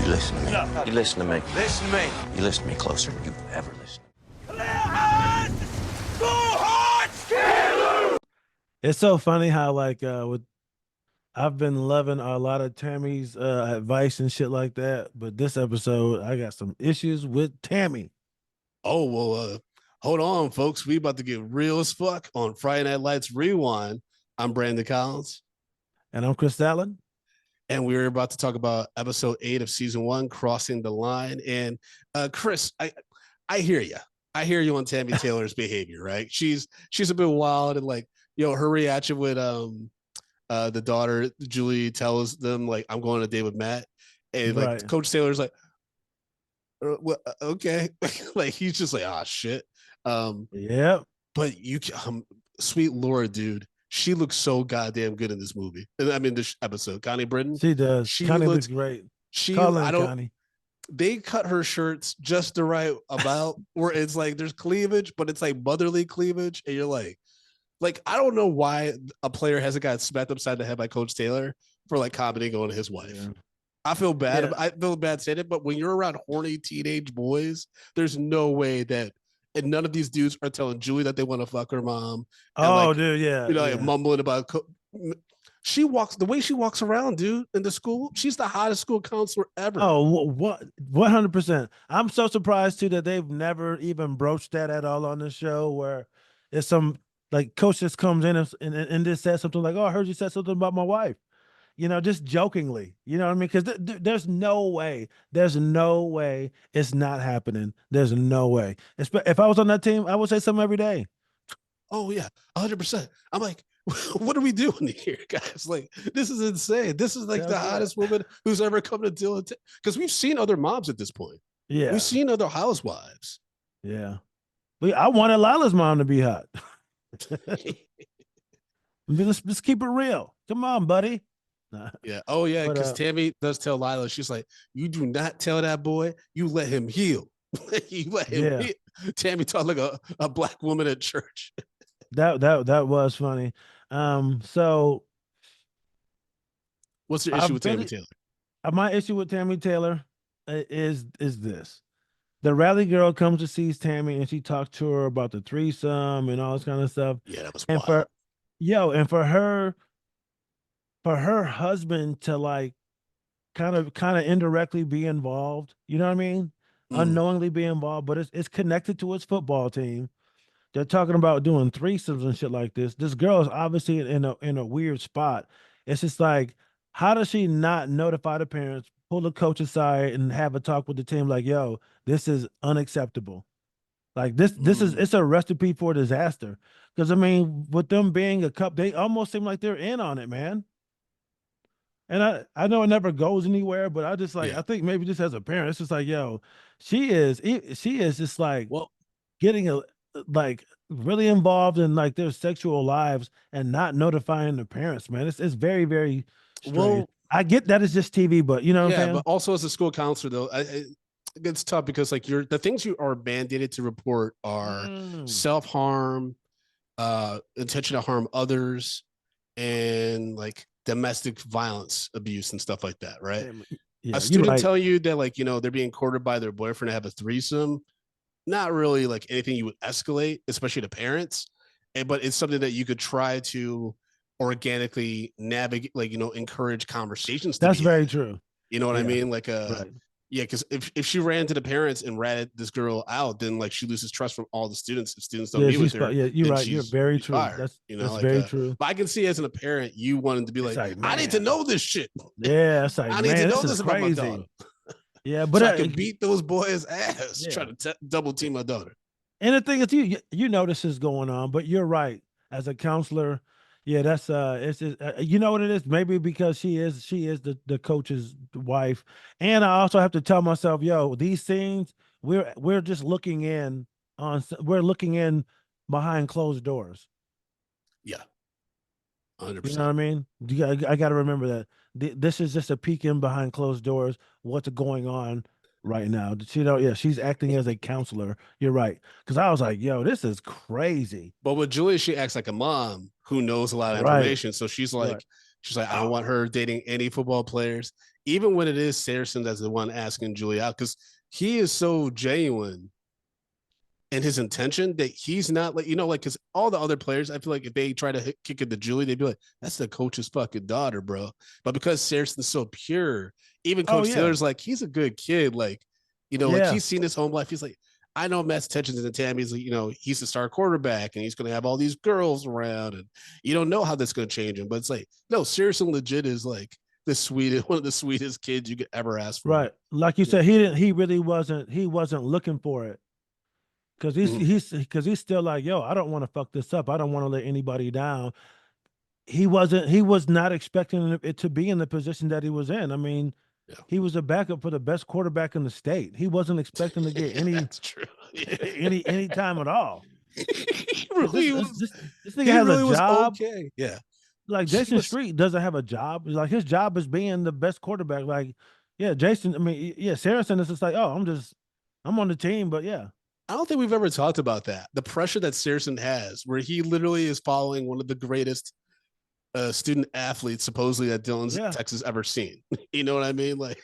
You listen to me. You listen to me. Listen to me. You listen to me closer than you've ever listened. It's so funny how I've been loving a lot of Tammy's advice and shit like that, but this episode I got some issues with Tammy. Oh, well, hold on, folks. We about to get real as fuck on Friday Night Lights Rewind. I'm Brandon Collins. And I'm Chris Allen. And we're about to talk about episode 8 of season 1, Crossing the Line. And Chris, I hear you. I hear you on Tami Taylor's behavior, right? She's a bit wild, and like, her reaction with the daughter, Julie, tells them like, I'm going on a date with Matt. And like Right. Coach Taylor's like, well, okay. Like he's just like, shit. Yeah. But sweet Laura, dude, she looks so goddamn good in this movie. I mean, this episode, Connie Britton. She does. Connie looks great. Connie. They cut her shirts just the right amount where it's like there's cleavage, but it's like motherly cleavage, and you're like I don't know why a player hasn't got smacked upside the head by Coach Taylor for like commenting on his wife. Yeah. I feel bad. Yeah. I feel bad saying it, but when you're around horny teenage boys, there's no way that, and none of these dudes are telling Julie that they want to fuck her mom. Oh, dude, yeah. Like mumbling about. She walks the way she walks around, dude, in the school. She's the hottest school counselor ever. Oh, what 100%. I'm so surprised too that they've never even broached that at all on the show. Where it's some like coach just comes in and just says something like, "Oh, I heard you said something about my wife," just jokingly. You know what I mean? Because there's no way it's not happening. There's no way. If I was on that team, I would say something every day. Oh yeah, 100%. I'm like, what are we doing here, guys? Like, this is insane. This is like the hottest woman who's ever come to deal with it. Because we've seen other moms at this point. Yeah, we've seen other housewives. Yeah, I wanted Lila's mom to be hot. Let's keep it real. Come on, buddy. Yeah. Oh yeah. Because Tammy does tell Lila, she's like, "You do not tell that boy. You let him heal. You let him heal." Tammy talked like a black woman at church. That was funny. So what's your issue with Tami Taylor? My issue with Tami Taylor is this. The rally girl comes to see Tammy and she talks to her about the threesome and all this kind of stuff. Yeah, that was wild. For her husband to like kind of indirectly be involved, you know what I mean? Unknowingly be involved, but it's connected to his football team. They're talking about doing threesomes and shit like this. This girl is obviously in a weird spot. It's just like, how does she not notify the parents, pull the coach aside, and have a talk with the team? Like, yo, this is unacceptable. Like this is it's a recipe for disaster. Because I mean, with them being a couple, they almost seem like they're in on it, man. And I know it never goes anywhere, but I just I think maybe just as a parent, it's just like, yo, she is just like getting like really involved in like their sexual lives and not notifying the parents, man. It's very, very strange. Well, I get that it's just TV, but you know what I'm saying? But also as a school counselor though, it's tough because like the things you are mandated to report are self-harm, intention to harm others, and like domestic violence abuse and stuff like that, right? A student tell you that like, they're being courted by their boyfriend to have a threesome, not really like anything you would escalate, especially to parents, but it's something that you could try to organically navigate, like, encourage conversations. That's very true. You know what I mean? Like, because if she ran to the parents and ratted this girl out, then like she loses trust from all the students. If students don't meet with her, you're right. You're very true. That's very true. But I can see as a parent, you wanted to be like, I need to know this shit. Yeah, it's like, I need to know this about my daughter. Yeah, but so I can beat those boys' ass trying to double team my daughter. And the thing is, you know this is going on, but you're right. As a counselor, that's it's just, you know what it is. Maybe because she is the coach's wife, and I also have to tell myself, yo, these scenes we're just looking in behind closed doors. Yeah, 100%. You know what I mean? I got to remember that this is just a peek in behind closed doors. What's going on right now? She's acting as a counselor. You're right. Because I was like, yo, this is crazy. But with Julia, she acts like a mom who knows a lot of information. So she's like, I don't want her dating any football players. even when it is Saracen that's the one asking Julie out, because he is so genuine in his intention that he's not like, like, because all the other players, I feel like if they try to kick it to Julie, they'd be like, that's the coach's fucking daughter, bro. But because Saracen's so pure, even Oh Coach yeah, Taylor's like, he's a good kid. Like, like yeah, he's seen his home life. He's like, I know Matt's attention to Tammy's, he's the star quarterback and he's going to have all these girls around. And you don't know how that's going to change him. But it's like, no, Saracen legit is like the sweetest, one of the sweetest kids you could ever ask for. right. Like you Yeah. said, he really wasn't. He wasn't looking for it. Because he's still like, yo, I don't want to fuck this up. I don't want to let anybody down. He was not expecting it to be in the position that he was in. I mean, Yeah. he was a backup for the best quarterback in the state. He wasn't expecting to get any That's true. Yeah. any time at all. He 'Cause really was. this nigga He has a really was job. okay. Yeah. Like He Jason was. Street doesn't have a job. Like his job is being the best quarterback. Like, yeah, Jason. I mean, yeah, Saracen is just like, oh, I'm on the team, but yeah. I don't think we've ever talked about that. The pressure that Saracen has, where he literally is following one of the greatest student athletes, supposedly, that Dylan's Yeah. Texas ever seen. You know what I mean? Like,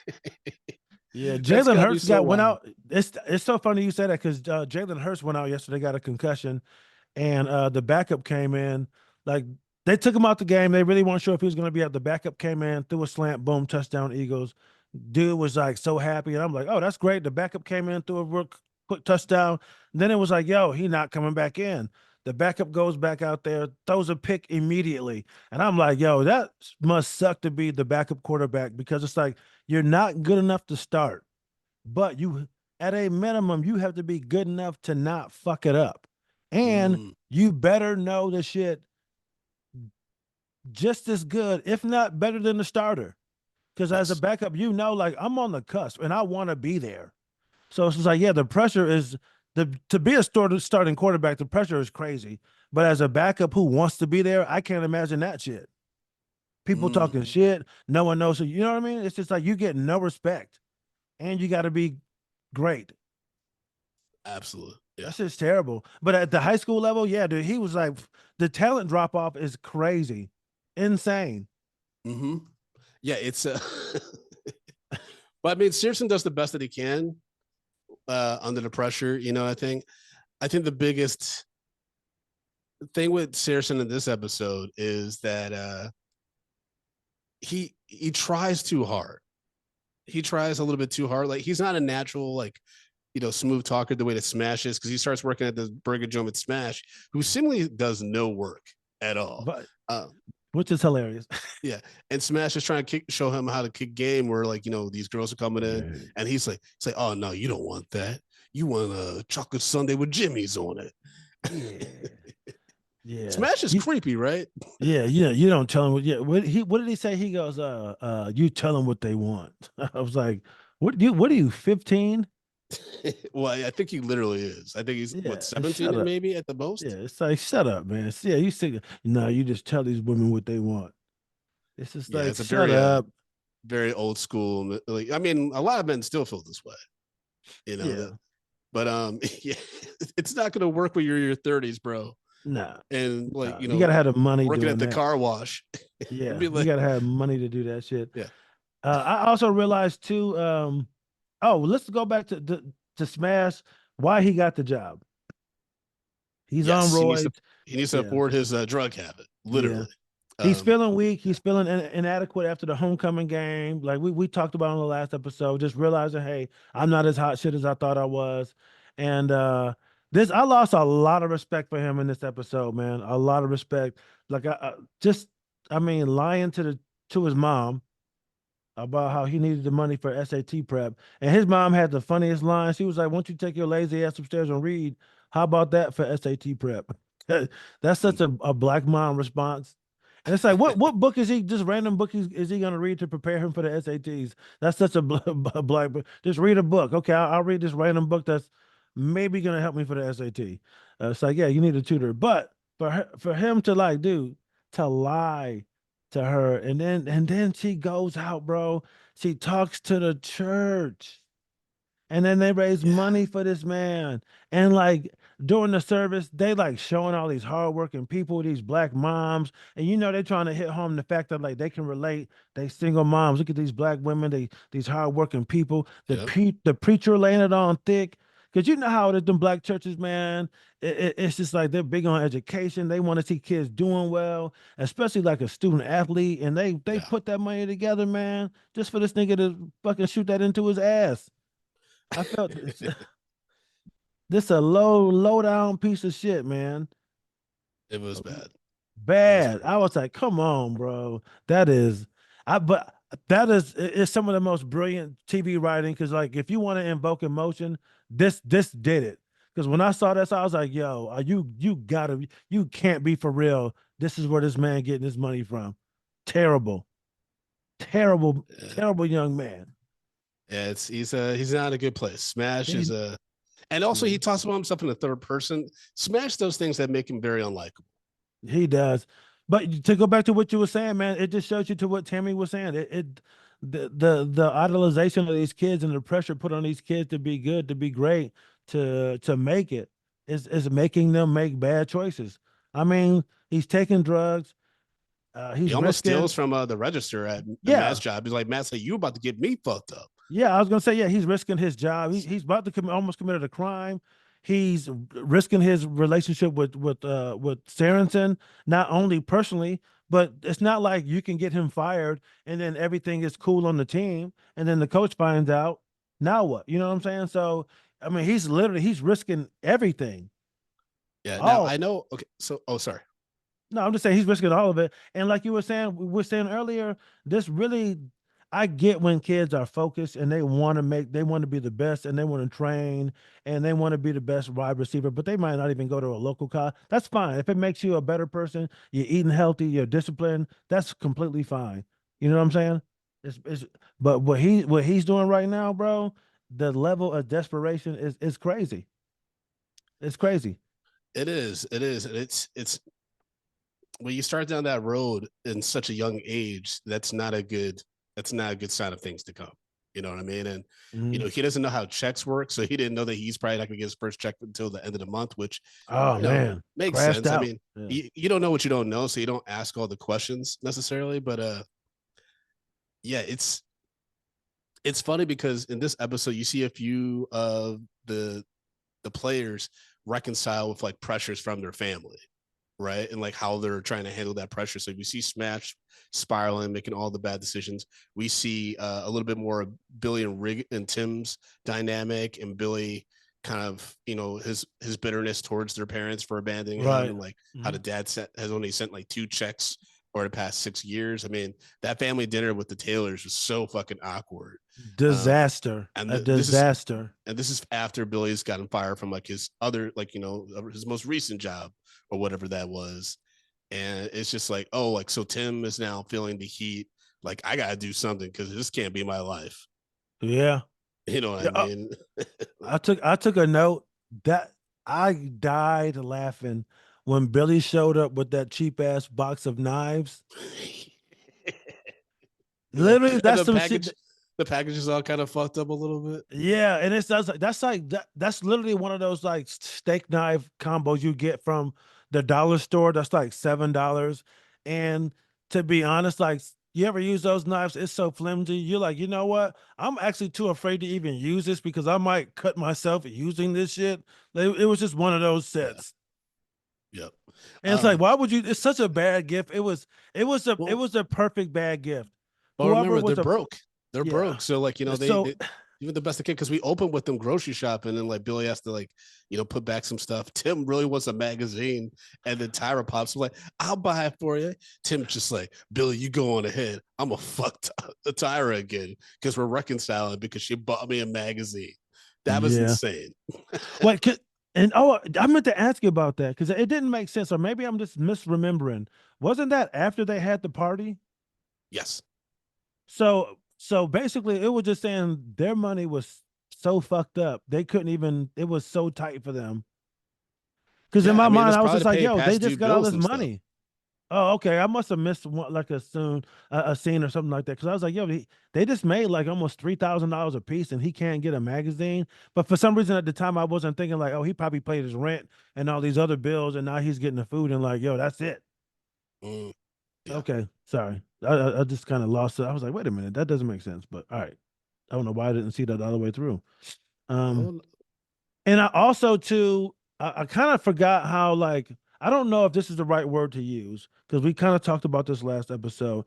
Yeah, that's Jalen gotta be Hurts so went wild. out. It's so funny you say that because Jalen Hurts went out yesterday, got a concussion, and the backup came in. Like they took him out the game. They really weren't sure if he was going to be out. The backup came in, threw a slant, boom, touchdown, Eagles. Dude was like so happy, and I'm like, oh, that's great. The backup came in, threw a real quick touchdown. Then it was like, yo, he not coming back in. The backup goes back out there, throws a pick immediately, and I'm like, yo, that must suck to be the backup quarterback because it's like you're not good enough to start, but you at a minimum you have to be good enough to not fuck it up, and Mm, you better know the shit just as good, if not better than the starter. Because as a yes. backup, like I'm on the cusp and I want to be there. So it's just like, yeah, the pressure is to be a starting quarterback, the pressure is crazy. But as a backup who wants to be there, I can't imagine that shit. People talking Mm, shit, no one knows. So you know what I mean? It's just like you get no respect and you got to be great. absolutely. Yeah. That's just terrible. But at the high school level, yeah, dude, he was like, the talent drop off is crazy, insane. Mm-hmm. Yeah. It's but I mean, Searson does the best that he can under the pressure. I think the biggest thing with Saracen in this episode is that he tries too hard. He tries a little bit too hard. Like he's not a natural smooth talker the way that Smash is, because he starts working at the burger joint with Smash, who seemingly does no work at all. But Um, which is hilarious. yeah, and Smash is trying to show him how to kick game, where these girls are coming in, and he's like, oh no, you don't want that. You want a chocolate sundae with Jimmy's on it. Yeah. Yeah. Smash is creepy, right? Yeah, you don't tell him what did he say? He goes, you tell them what they want. I was like, what are you, 15? Well, I think he literally is. I think he's Yeah, what, shut 17 up. maybe at the Yeah, most. it's like, shut up, man. Yeah, you say no, you just tell these women what they want. It's just Yeah, like, it's a shut very up. very old school. Like, I mean, a lot of men still feel this way, Yeah. but yeah, it's not going to work when you're in your 30s, bro. Nah. And like, You gotta have the money working at doing the that. car wash. Yeah, Be you like, gotta have money to do that shit. yeah, I also realized too, oh, let's go back to Smash, why he got the job. He's on yes, roids. he needs to Yeah. afford his drug habit, Yeah. literally. He's Um, feeling weak. He's feeling inadequate after the homecoming game. Like we talked about on the last episode, just realizing, hey, I'm not as hot shit as I thought I was. And this, I lost a lot of respect for him in this episode, man. A lot of respect. Like I mean, lying to his mom about how he needed the money for SAT prep. And his mom had the funniest line. She was like, "Won't you take your lazy ass upstairs and read? How about that for SAT prep?" That's such a black mom response. And it's like, what book is he? Just random book is he going to read to prepare him for the SATs? That's such a black book. Just read a book. Okay, I'll read this random book that's maybe going to help me for the SAT. It's like, yeah, you need a tutor, but for him to like, dude, to lie to her, and then she goes out, bro. She talks to the church, and then they raise yeah, money for this man, and like during the service, they like showing all these hardworking people, these black moms, and they're trying to hit home the fact that like they can relate. They single moms. Look at these black women. These hardworking people. Yep. The preacher laying it on thick. Cause you know how it is, them black churches, man. It's just like they're big on education. They want to see kids doing well, especially like a student athlete, and they Yeah. put that money together, man, just for this nigga to fucking shoot that into his ass. I felt this a low down piece of shit, man. It was bad. It was Bad. very I bad. was like, come on, bro. That is, but that is some of the most brilliant TV writing. Cause like, if you want to invoke emotion, this did it. Cause when I saw this, I was like, yo, you can't be for real. This is where this man getting his money from. Terrible, terrible, Yeah. terrible young man. Yeah, he's not in a good place. Smash He, is a, and also yeah. he talks about himself in the third person. Smash those things that make him very unlikable. He does. But to go back to what you were saying, man, it just shows you to what Tammy was saying. The idolization of these kids and the pressure put on these kids to be good, to be great, to make it is making them make bad choices. I mean, he's taking drugs. He He's almost risking. steals from the register at Matt's Yeah, job. He's like, Matt's like, you about to get me fucked up. yeah, I was gonna say, yeah, he's risking his job. He's about to almost committed a crime. He's risking his relationship with Sarenson, not only personally, but it's not like you can get him fired and then everything is cool on the team, and then the coach finds out. Now what? You know what I'm saying? So, I mean, he's risking everything. Yeah. Now All I know. Okay. So, oh, sorry. no, I'm just saying he's risking all of it. And like you were saying, we were saying earlier, this really, I get when kids are focused and they want to be the best and they want to train and they want to be the best wide receiver, but they might not even go to a local college. That's fine. If it makes you a better person, you're eating healthy, you're disciplined, that's completely fine. You know what I'm saying? It's but what he's doing right now, bro, the level of desperation is crazy. It's crazy. It is. It is. And it's when you start down that road in such a young age, that's not a good sign of things to come. You know what I mean? And Mhm. he doesn't know how checks work, so he didn't know that he's probably not gonna get his first check until the end of the month, which Oh man, makes crashed sense. I out. mean, Yeah. you don't know what you don't know, so you don't ask all the questions necessarily. But yeah, it's funny because in this episode you see a few of the players reconcile with like pressures from their family, right? And like how they're trying to handle that pressure. So we see Smash spiraling, making all the bad decisions. We see a little bit more of Billy and Rig and Tim's dynamic, and Billy kind of his bitterness towards their parents for abandoning him, Right. and like how the Mhm. dad has only sent like 2 checks over the past 6 years. I mean, that family dinner with the Taylors was so fucking awkward. Um, Disaster. and A this is disaster. after Billy's gotten fired from like his other, like, his most recent job or whatever that was. And it's just like, oh, like, so Tim is now feeling the heat. Like, I got to do something because this can't be my life. Yeah. You know what I Yeah. mean? I took a note that I died laughing when Billy showed up with that cheap ass box of knives. Yeah. Literally, And that's some shit. the package is all kind of fucked up a little bit. Yeah, and that's literally one of those like steak knife combos you get from the dollar store. That's like $7. And to be honest, like you ever use those knives? It's so flimsy. You're like, you know what? I'm actually too afraid to even use this because I might cut myself using this shit. Like, it was just one of those Yeah. sets. Yep. And it's like, why would you? It's such a bad gift. It Well, was a perfect bad gift. But Whoever remember, they're was a broke. They're yeah. broke. So like, So they even the best they can, because we open with them grocery shopping, and like Billy has to like, put back some stuff. Tim really wants a magazine, and then Tyra pops like, I'll buy it for you. Tim's just like, Billy, you go on ahead. I'm gonna fuck Tyra again because we're reconciling because she bought me a magazine. That was yeah. insane. What could and oh, I meant to ask you about that because it didn't make sense, or maybe I'm just misremembering. Wasn't that after they had the party? Yes. So basically, it was just saying their money was so fucked up they couldn't even. It was so tight for them. Because in Yeah. my I mean, it mind, was I was probably just to like, pay "Yo, they past due just got all bills this and stuff. money." Oh, okay. I must have missed one, like a scene or something like that. Because I was like, yo, they just made like almost $3,000 a piece, and he can't get a magazine. But for some reason at the time, I wasn't thinking like, oh, he probably paid his rent and all these other bills, and now he's getting the food, and like, yo, that's it. Mm, yeah. Okay, sorry. I just kind of lost it. I was like, wait a minute, that doesn't make sense. But all right, I don't know why I didn't see that all the way through. Um, Oh, and I also too, I kind of forgot how like I don't know if this is the right word to use because we kind of talked about this last episode.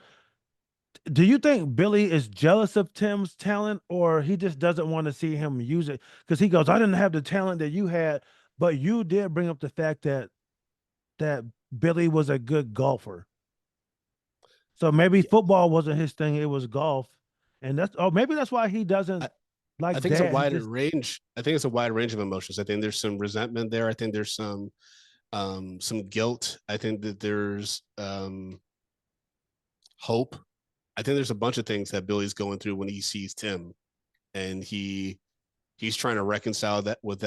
Do you think Billy is jealous of Tim's talent, or he just doesn't want to see him use it? Because he goes, I didn't have the talent that you had, but you did bring up the fact that Billy was a good golfer. So maybe yeah. football wasn't his thing, it was golf. And maybe that's why he doesn't I like think it's a dad. He wider just range. I think it's a wide range of emotions. I think there's some resentment there. I think there's some guilt. I think that there's hope. I think there's a bunch of things that Billy's going through when he sees Tim, and he's trying to reconcile that with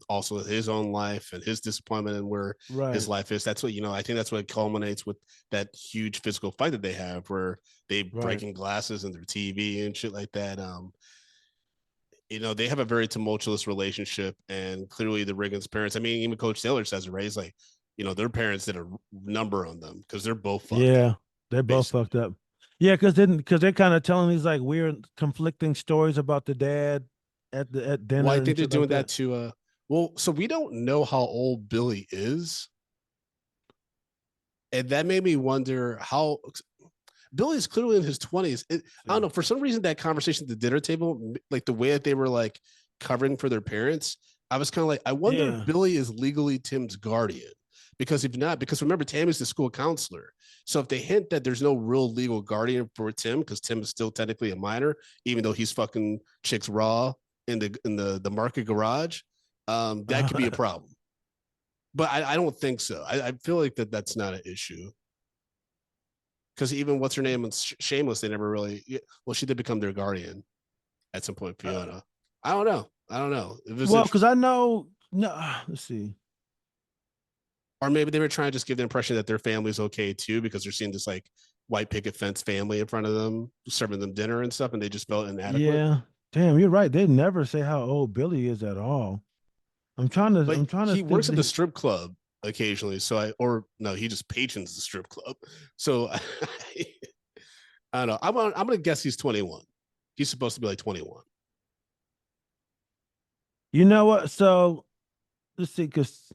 also his own life and his disappointment and where his right, life is. That's what I think that's what culminates with that huge physical fight that they have, where they right. breaking glasses in their TV and shit like that. They have a very tumultuous relationship, and clearly the Riggins parents. I mean, even Coach Taylor says it, right? He's like, their parents did a number on them because they're both fucked up, Yeah, they both basically. fucked up. Yeah, because they're kind of telling these like weird conflicting stories about the dad at Well, I dinner and think they're shit like doing that that. to so we don't know how old Billy is, and that made me wonder how Billy's clearly in his 20s. I don't See. know. For some reason, that conversation at the dinner table, like the way that they were like covering for their parents, I was kind of like, I wonder if Yeah. Billy is legally Tim's guardian. Because if not, because remember, Tammy's the school counselor. So if they hint that there's no real legal guardian for Tim, because Tim is still technically a minor, even though he's fucking chicks raw in the market garage, that could be a problem. But I don't think so. I feel like that's not an issue because even what's her name and Shameless, they never really. Well, she did become their guardian at some point. Fiona, I don't know. I don't know. It was Well, because interesting, I know no, let's see. or maybe they were trying to just give the impression that their family's okay too because they're seeing this like white picket fence family in front of them serving them dinner and stuff, and they just felt inadequate. Yeah. Damn, you're right. They never say how old Billy is at all. But I'm trying to he think works at the that strip club occasionally, so or no, he just patrons the strip club. So I don't know. I'm gonna guess he's 21. He's supposed to be like 21. you know what? So let's see, because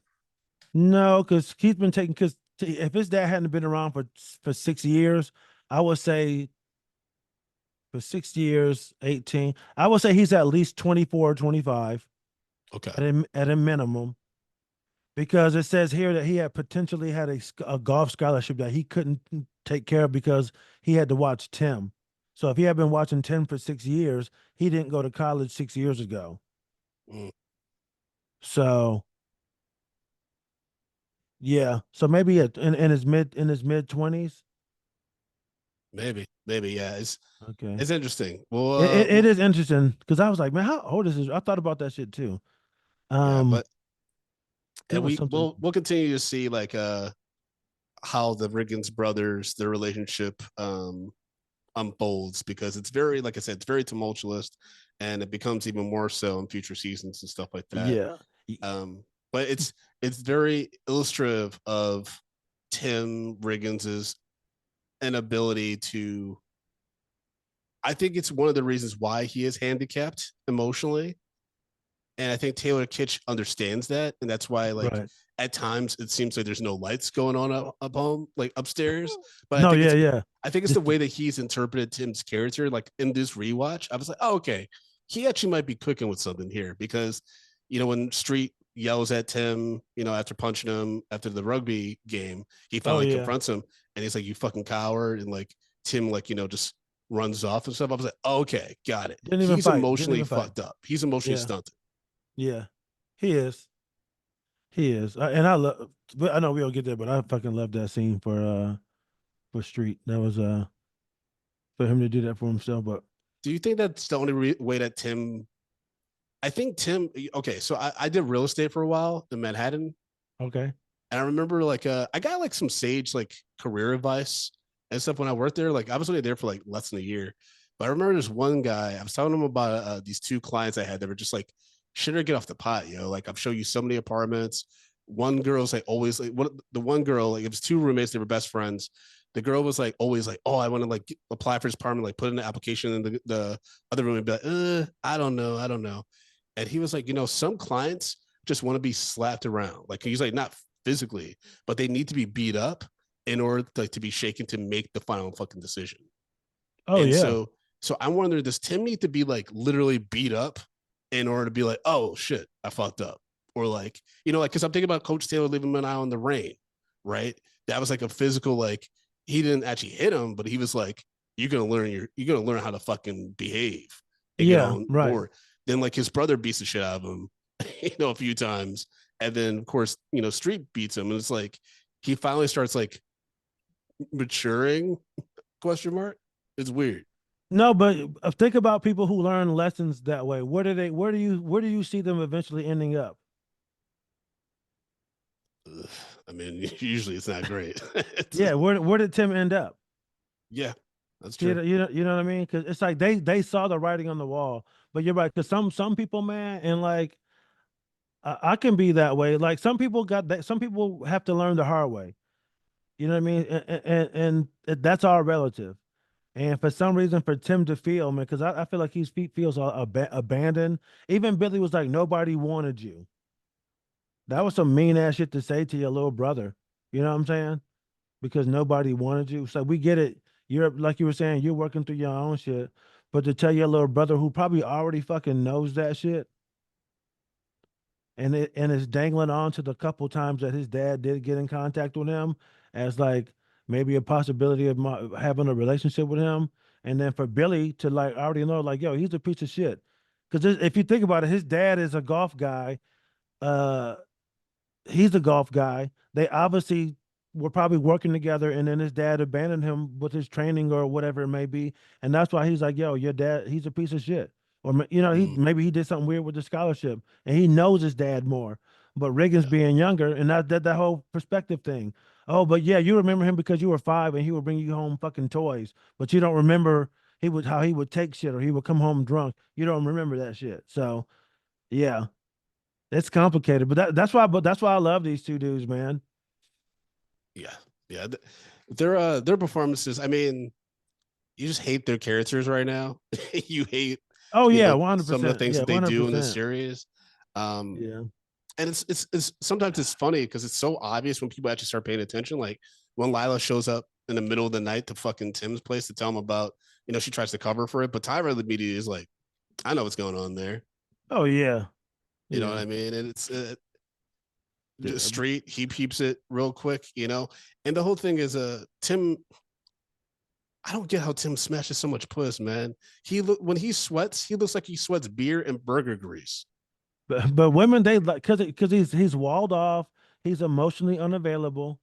no, because he's been taking because if his dad hadn't been around for 6 years, I would say for 6 years, 18, I would say he's at least 24 or 25 Okay. at a minimum. Because it says here that he had potentially had a golf scholarship that he couldn't take care of because he had to watch Tim. So if he had been watching Tim for 6 years, he didn't go to college 6 years ago. Mm, So yeah, so maybe in his mid 20s. maybe, yeah. Okay, It's interesting. Well, it is interesting because I was like, man, how old is this? I thought about that shit too. yeah, Um, but there and was we something. we'll continue to see like how the Riggins brothers their relationship unfolds because it's very like I said, it's very tumultuous, and it becomes even more so in future seasons and stuff like that. Yeah, Um, but it's very illustrative of Tim Riggins's inability to. I think it's one of the reasons why he is handicapped emotionally, and I think Taylor Kitsch understands that, and that's why like right. at times it seems like there's no lights going on up home, like upstairs. But No, yeah, yeah. I think it's the Just way that he's interpreted Tim's character, like in this rewatch. I was like, oh, okay, he actually might be cooking with something here because when Street yells at Tim, after punching him after the rugby game, he oh finally yeah. confronts him and he's like, "You fucking coward," and like Tim, like just runs off and stuff. I was like, oh, okay, got it. Didn't even He's fight. Didn't emotionally even fight. fucked up. He's emotionally Yeah, stunted. yeah. He is. He is, and I love. But I know we don't get there, but I fucking love that scene for Street. That was for him to do that for himself. But Do you think that's the only way that Tim? I think Tim. Okay, so I did real estate for a while in Manhattan, okay, And I remember like I got like some sage like career advice and stuff when I worked there. Like I was only there for like less than a year, but I remember there's one guy. I was telling him about these two clients I had that were just like, should I get off the pot, yo? Like I've shown you so many apartments. One girl's like always like the one girl like it was two roommates. They were best friends. The girl was like always like, oh, I want to like apply for this apartment, like put in an application, and the other room would be like, I don't know, I don't know. And he was like, some clients just want to be slapped around. Like he's like, not physically, but they need to be beat up in order to be shaken to make the final fucking decision. Oh And yeah. so I'm wondering, does Tim need to be like literally beat up in order to be like, oh shit, I fucked up? Or like, like, cause I'm thinking about Coach Taylor leaving him out in the rain, right? That was like a physical, like he didn't actually hit him, but he was like, you're gonna learn how to fucking behave and get Yeah, on right. board. Then like his brother beats the shit out of him, a few times. And then of course, Street beats him. And it's like he finally starts like maturing, question mark. It's weird. No, but think about people who learn lessons that way. Where do you see them eventually ending up? I mean, usually it's not great. Yeah, where did Tim end up? Yeah, that's You true. know, you know what I mean? Because it's like they saw the writing on the wall. But you're right, because some people, man, and like I can be that way. Like some people got that. Some people have to learn the hard way. You know what I mean? And that's all relative. And for some reason, for Tim to feel, man, because I feel like he feels abandoned. Even Billy was like, nobody wanted you. That was some mean ass shit to say to your little brother. You know what I'm saying? Because nobody wanted you. So we get it. You're like you were saying, you're working through your own shit. But to tell your little brother who probably already fucking knows that shit and is dangling on to the couple times that his dad did get in contact with him as like maybe a possibility of having a relationship with him. And then for Billy to like already know, like, yo, he's a piece of shit. Because if you think about it, his dad is a golf guy. Uh, he's a golf guy. They obviously were probably working together, and then his dad abandoned him with his training or whatever it may be, and that's why he's like, "Yo, your dad, he's a piece of shit," or he Mm, maybe he did something weird with the scholarship, and he knows his dad more. But Riggins yeah. being younger, and that whole perspective thing. Oh, but yeah, you remember him because you were 5, and he would bring you home fucking toys, but you don't remember how he would take shit or he would come home drunk. You don't remember that shit. So yeah, it's complicated, but that's why I love these two dudes, man. Yeah. Yeah. Their performances, I mean, you just hate their characters right now. You hate, Oh yeah, some of the 100%. things Yeah, that they do in the 100%. series. Um, Yeah. and it's sometimes it's funny because it's so obvious when people actually start paying attention. Like when Lila shows up in the middle of the night to fucking Tim's place to tell him about, she tries to cover for it, but Tyra the media is like, I know what's going on there. Oh yeah. You know what Yeah. I mean? And it's just Yeah. Street. He peeps it real quick, And the whole thing is, Tim. I don't get how Tim smashes so much puss, man. When he sweats, he looks like he sweats beer and burger grease. But women they like because he's walled off. He's emotionally unavailable.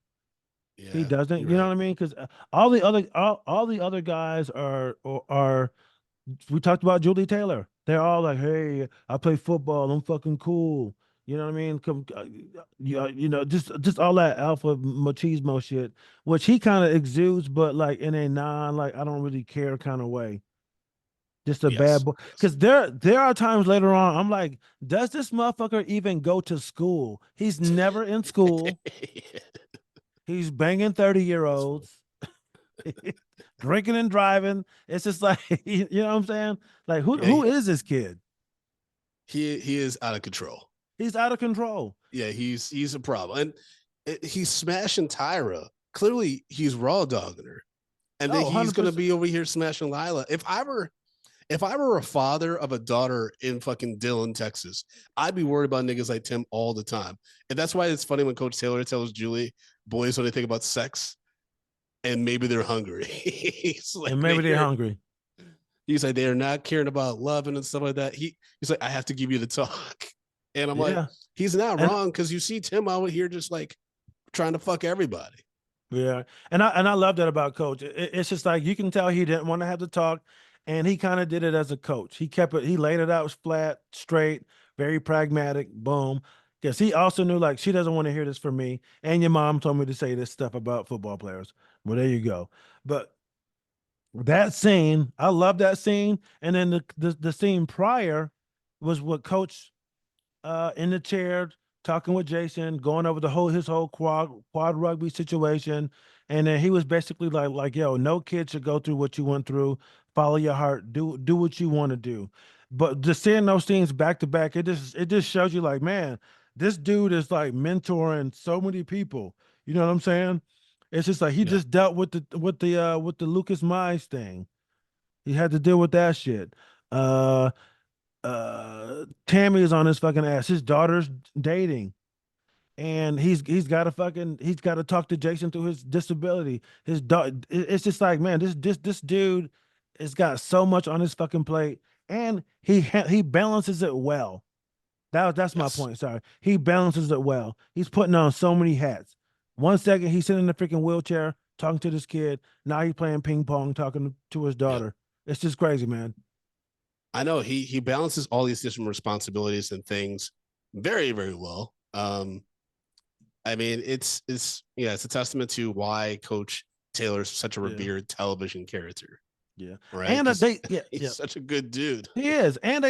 He Yeah, doesn't, you're you know right. what I mean? Because all the other guys are we talked about Julie Taylor. They're all like, "Hey, I play football. I'm fucking cool." You know what I mean? Just all that alpha machismo shit, which he kind of exudes, but like in a non like I don't really care kind of way. Just a bad Yes, boy. yes. Because there are times later on, I'm like, does this motherfucker even go to school? He's never in school. He's banging 30-year-olds, drinking and driving. It's just like, you know what I'm saying? Like, Yeah, who is this kid? he is out of control. He's out of control. Yeah, he's a problem, and he's smashing Tyra. Clearly, he's raw dogging her, and then Oh, he's gonna 100%. be over here smashing Lila. If I were a father of a daughter in fucking Dillon, Texas, I'd be worried about niggas like Tim all the time. And that's why it's funny when Coach Taylor tells Julie, boys, when they think about sex, and maybe they're hungry. He's like, And maybe they're hungry. he's like, they're not caring about loving and stuff like that. He's like, I have to give you the talk. And I'm like, Yeah. he's not And wrong because you see Tim out here just like trying to fuck everybody. yeah. And I love that about Coach. It's just like you can tell he didn't want to have to talk. And he kind of did it as a coach. He laid it out flat, straight, very pragmatic, boom. Because he also knew like she doesn't want to hear this from me, and your mom told me to say this stuff about football players. Well, there you go. But that scene, I love that scene. And then the scene prior was what Coach in the chair talking with Jason, going over his whole quad rugby situation, and then he was basically like yo, no kid should go through what you went through. Follow your heart, do what you want to do. But just seeing those things back to back, it just shows you like, man, this dude is like mentoring so many people. You know what I'm saying? It's just like he Yeah. just dealt with the Lucas Mize thing. He had to deal with that shit. Uh Tammy is on his fucking ass. His daughter's dating. And he's got to talk to Jason through his disability. It's just like, man, this dude has got so much on his fucking plate, and he balances it well. That's my Yes. point. Sorry, he balances it well. He's putting on so many hats. 1 second he's sitting in the freaking wheelchair talking to this kid. Now he's playing ping pong, talking to his Yep. daughter. It's just crazy, man. I know he balances all these different responsibilities and things very, very well. I mean, it's a testament to why Coach Taylor's such a Yeah, revered television character, yeah. right? And Because they, yeah, he's yeah. such a good dude. He is, and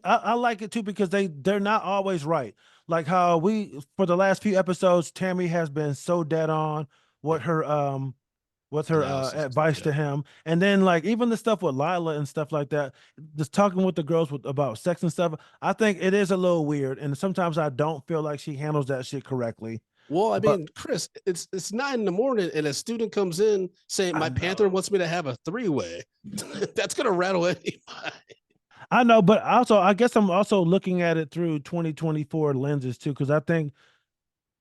I like it too because they're not always right. Like how we for the last few episodes, Tammy has been so dead on Yeah. with her Analysis and stuff. advice Yeah. to him, and then like even the stuff with Lila and stuff like that, just talking with the girls about sex and stuff. I think it is a little weird, and sometimes I don't feel like she handles that shit correctly. Well, I But mean, Chris, it's 9 in the morning, and a student comes in saying I my Panther know, wants me to have a three-way. That's gonna rattle anybody. I know, but also I guess I'm also looking at it through 2024 lenses too, because I think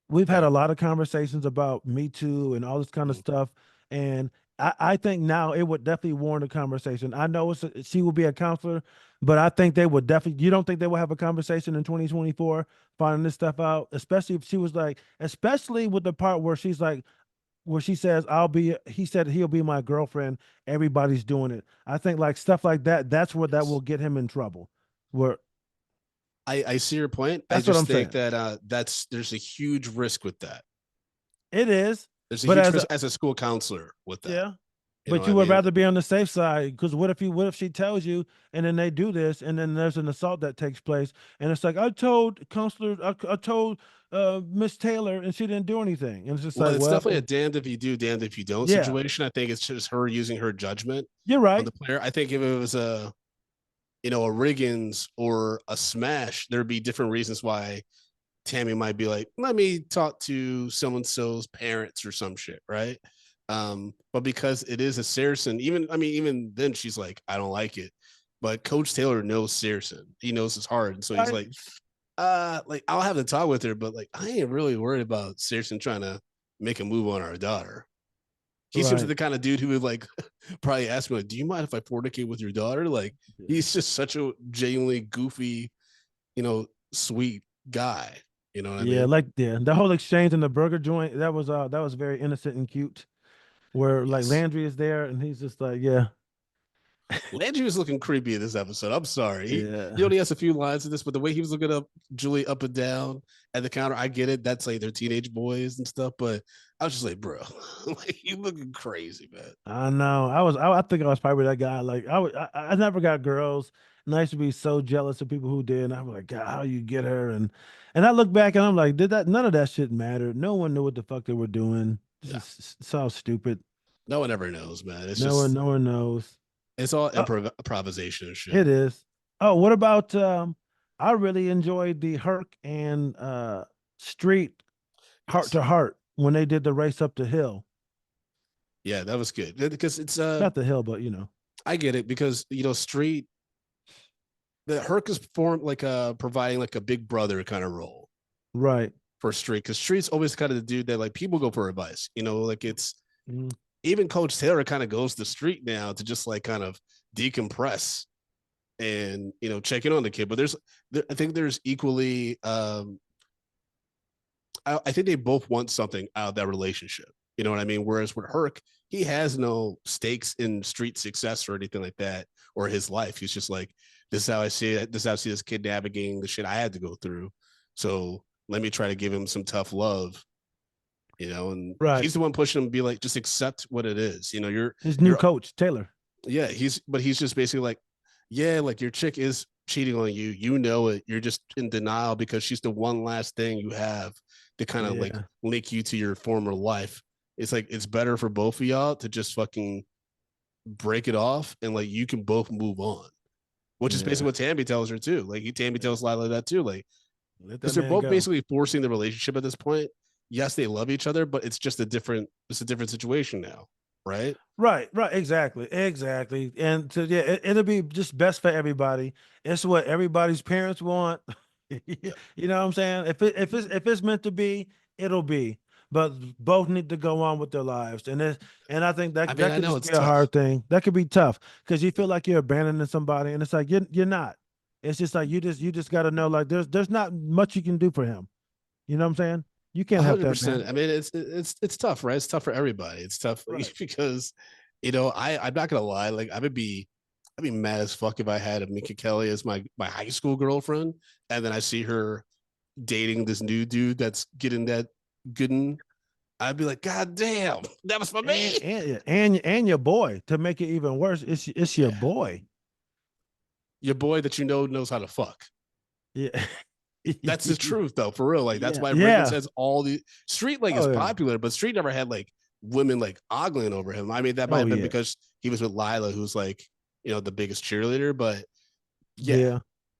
we've had Yeah. a lot of conversations about Me Too and all this kind of Mhm. stuff. And I think now it would definitely warrant a conversation. I know she will be a counselor, but I think they would definitely, you don't think they will have a conversation in 2024 finding this stuff out, especially if she was like, especially with the part where she's like, where she says, he said he'll be my girlfriend. Everybody's doing it. I think like stuff like that, that's what that Yes. will get him in trouble. Where I see your point. I that's what I'm just think saying. that there's a huge risk with that. It is. There's a But huge as risk a, as a school counselor with that. yeah. You know But what I you would mean? rather be on the safe side because what if she tells you and then they do this and then there's an assault that takes place and it's like I told Miss Taylor and she didn't do anything and it's just Well, like it's definitely a well damned if you do, damned if you don't yeah, situation. I think it's just her using her judgment you're on right. the player. I think if it was a Riggins or a Smash, there'd be different reasons why Tammy might be like, let me talk to so and so's parents or some shit, right? But because it is a Saracen, even then she's like, I don't like it. But Coach Taylor knows Saracen. He knows his heart. And so he's Right. like I'll have to talk with her, but like I ain't really worried about Saracen trying to make a move on our daughter. He seems like Right. the kind of dude who would like probably ask me, like, do you mind if I fornicate with your daughter? Like he's just such a genuinely goofy, sweet guy. You know what I Yeah, mean? like yeah, the whole exchange in the burger joint that was very innocent and cute where like Yes. Landry is there and he's just like yeah, Landry was looking creepy in this episode. I'm sorry. He yeah, only has a few lines in this, but the way he was looking up Julie up and down at the counter, I get it. That's like they're teenage boys and stuff, but I was just like, bro, like you looking crazy, man. I know. I think I was probably that guy. Like I never got girls, and I used to be so jealous of people who did. And I'm like, God, how you get her? And I look back and I'm like, did that? None of that shit mattered. No one knew what the fuck they were doing. This Yeah. is so stupid. No one ever knows, man. No one knows. It's all Oh, improvisation and shit. it is. Oh, what about I really enjoyed the Herc and Street heart Yes. to heart when they did the race up the hill. Yeah, that was good because it's Not the hill, but I get it because Street the Herc is formed like providing like a big brother kind of role right. for Street because Street's always kind of the dude that like people go for advice. Like it's Mhm. even Coach Taylor kind of goes to Street now to just like kind of decompress and check in on the kid. But I think there's equally I think they both want something out of that relationship. You know what I mean? Whereas with Herc, he has no stakes in Street success or anything like that or his life. He's just like, this is how I see it. This is how I see this kid navigating the shit I had to go through. So let me try to give him some tough love, and Right. he's the one pushing him to be like, just accept what it is. His new coach, Taylor. Yeah, he's just basically like, yeah, like your chick is cheating on you. You know it. You're just in denial because she's the one last thing you have to kind of like Yeah. link you to your former life. It's like it's better for both of y'all to just fucking break it off and like you can both move on. Which is basically Yeah. what Tami tells her too. Like Tami tells Lila that too. Like Let because that they're man both go. basically forcing the relationship at this point. Yes, they love each other, but it's just it's a different situation now, right? Right, right, exactly. And so yeah, it'll be just best for everybody. It's what everybody's parents want. Yeah. You know what I'm saying? If it's meant to be, it'll be. But both need to go on with their lives. And I think I that mean, that I could know just it's be a tough. hard thing. That could be tough because you feel like you're abandoning somebody, and it's like you're not. It's just like you just got to know like there's not much you can do for him. You know what I'm saying? You can't help that 100%. man. I mean, it's tough, right? It's tough for everybody. It's tough Right. because, I'm not gonna lie. Like, I'd be mad as fuck if I had a Minka Kelly as my high school girlfriend, and then I see her dating this new dude that's getting that good. I'd be like, God damn, that was for and me. and and your boy to make it even worse. It's your Yeah, boy. your boy that knows how to fuck. Yeah. That's the truth, though, for real. Like that's Yeah. why Riggins Yeah. has all the Street like is Oh yeah. popular, but Street never had like women like ogling over him. I mean, that might Oh have been yeah. because he was with Lila, who's like the biggest cheerleader. But yeah, Yeah.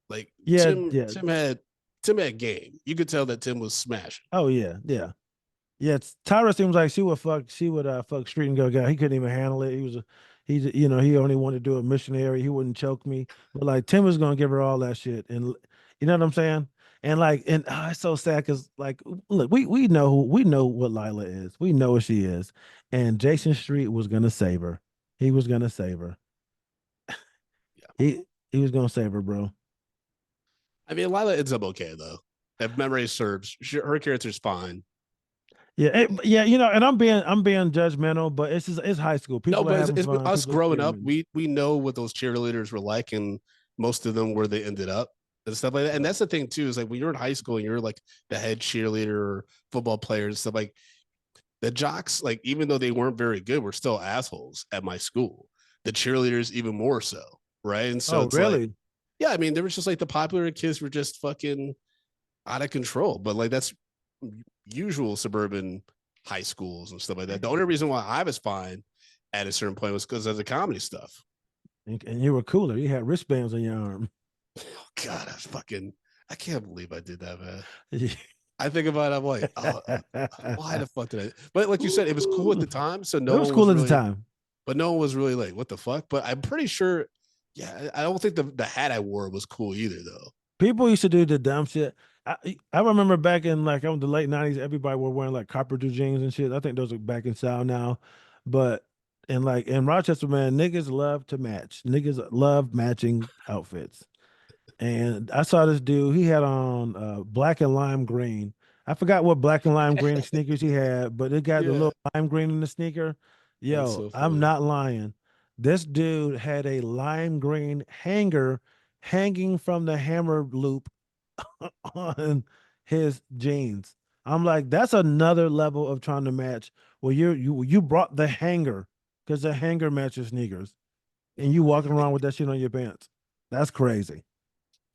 like Yeah. Tim, Yeah. Tim had game. You could tell that Tim was smashing. Oh yeah. Yeah. Yeah. Tyra seems like she would fuck Street and go guy. He couldn't even handle it. He only wanted to do a missionary. He wouldn't choke me. But like Tim was gonna give her all that shit. And you know what I'm saying? And it's so sad because like look, we know what Lila is. We know what she is. And Jason Street was gonna save her. He was gonna save her. Yeah, He was gonna save her, bro. I mean, Lila ends up okay though. If memory serves, her character's fine. Yeah, yeah, and I'm being judgmental, but it's high school. No, People are but having it's fun. us People are growing up. screaming. We know what those cheerleaders were like, and most of them where they ended up and stuff like that. And Right. that's the thing too is like when you're in high school and you're like the head cheerleader or football player and stuff like the jocks, like even though they weren't very good, were still assholes at my school. The cheerleaders even more so, right? And so Oh, it's like, really? yeah, I mean, there was just like the popular kids were just fucking out of control. But like that's usual suburban high schools and stuff like that. The only reason why I was fine at a certain point was because of the comedy stuff. And you were cooler. You had wristbands on your arm. Oh God, I can't believe I did that, man. I think about it, I'm like, oh, why the fuck did I? But like you said, it was cool at Ooh. the time, so It no was one was cool at the really, time. but no one was really like, what the fuck? But I'm pretty sure, yeah, I don't think the hat I wore was cool either, though. People used to do the dumb shit. I remember back in like the late '90s, everybody were wearing like carpenter jeans and shit. I think those are back in style now, but in Rochester, man, niggas love to match. Niggas love matching outfits. And I saw this dude. He had on black and lime green. I forgot what black and lime green sneakers he had, but it got the Yeah, little lime green in the sneaker. that's Yo, so I'm funny. not lying. This dude had a lime green hanger hanging from the hammer loop on his jeans. I'm like, that's another level of trying to match. Well, you brought the hanger because the hanger matches sneakers, and you walking around with that shit on your pants. That's crazy.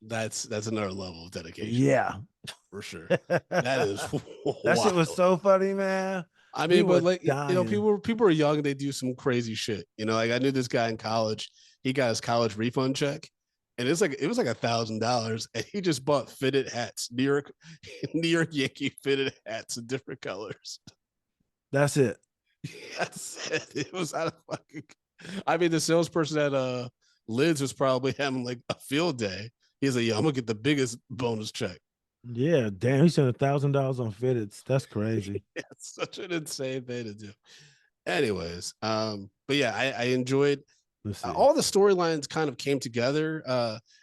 That's another level of dedication Yeah. for sure. That is That shit was wild. so funny, man. I We mean, but were like dying. people are young, they do some crazy shit. Like I knew this guy in college. He got his college refund check, and it was like $1,000, and he just bought fitted hats, New York, New York Yankee fitted hats in different colors. That's it. That's it. It was out of fucking. I mean, the salesperson at Lids was probably having like a field day. He's like, "Yo, I'm gonna get the biggest bonus check." Yeah, damn. He spent $1,000 on fitteds. That's crazy. It's such an insane thing to do. Anyways, but yeah, I enjoyed Let's see. all the storylines kind of came together.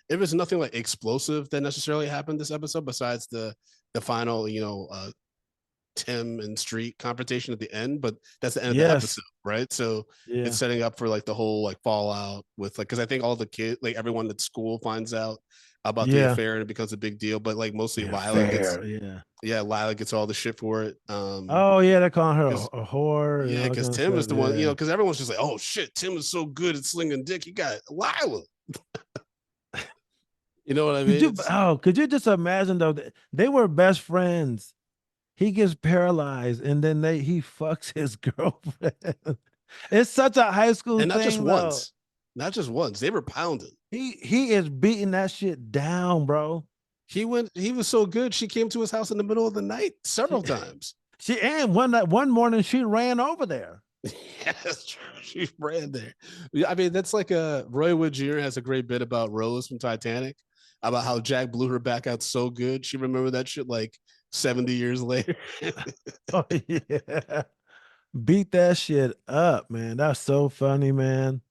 It was nothing like explosive that necessarily happened this episode, besides the final, Tim and Street confrontation at the end. But that's the end of the Yes. episode, right? So it's Yeah. setting up for like the whole like fallout with like because I think all the kids, like everyone at school finds out about the Yeah. affair, and it becomes a big deal. But like mostly Yeah. Lila gets, Fair. Yeah. yeah, Lila gets all the shit for it. Oh yeah, they're calling her Because a whore and yeah, all because kind of Tim stuff. is the one, Yeah. because everyone's just like, oh shit, Tim is so good at slinging dick. He got Lila. You know what I Could mean? you? Oh, could you just imagine though? They were best friends. He gets paralyzed, and then he fucks his girlfriend. It's such a high school And not just thing, though. once, not just once. They were pounding. He is beating that shit down, bro. He was so good. She came to his house in the middle of the night She several times. she and one morning she ran over there. Yeah, that's true. She ran there. Yeah, I mean, that's like Roy Wood Jr. has a great bit about Rose from Titanic, about how Jack blew her back out so good. She remembered that shit like 70 years later. Oh yeah, beat that shit up, man. That's so funny, man.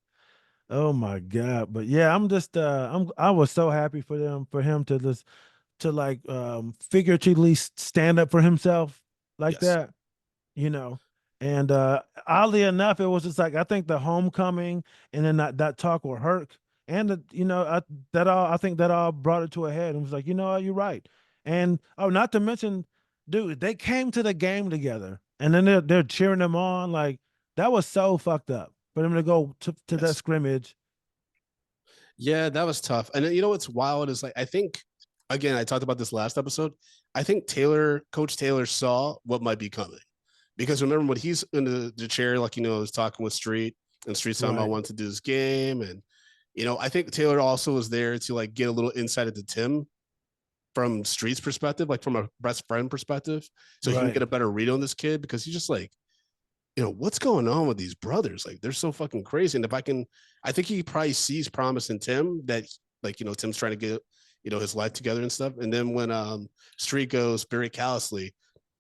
Oh my god. But yeah, I'm just I was so happy for him to just to like figuratively stand up for himself like Yes. that, you know. And oddly enough, it was just like I think the homecoming and then that talk with Herc and I think that all brought it to a head and was like, you know what, you're right. And oh, not to mention, dude, they came to the game together and then they're cheering them on. Like that was so fucked up for them to go to that Yes. scrimmage. Yeah, that was tough. And you know what's wild is like I think again, I talked about this last episode. I think Coach Taylor saw what might be coming. Because remember when he's in the chair, like was talking with Street, and Street's talking about Right. wanting to do this game. And I think Taylor also was there to like get a little insight into Tim from Street's perspective, like from a best friend perspective. So he can Right. get a better read on this kid because he's just like, what's going on with these brothers? Like they're so fucking crazy. And I think he probably sees promise in Tim that like, Tim's trying to get, his life together and stuff. And then when Street goes very callously,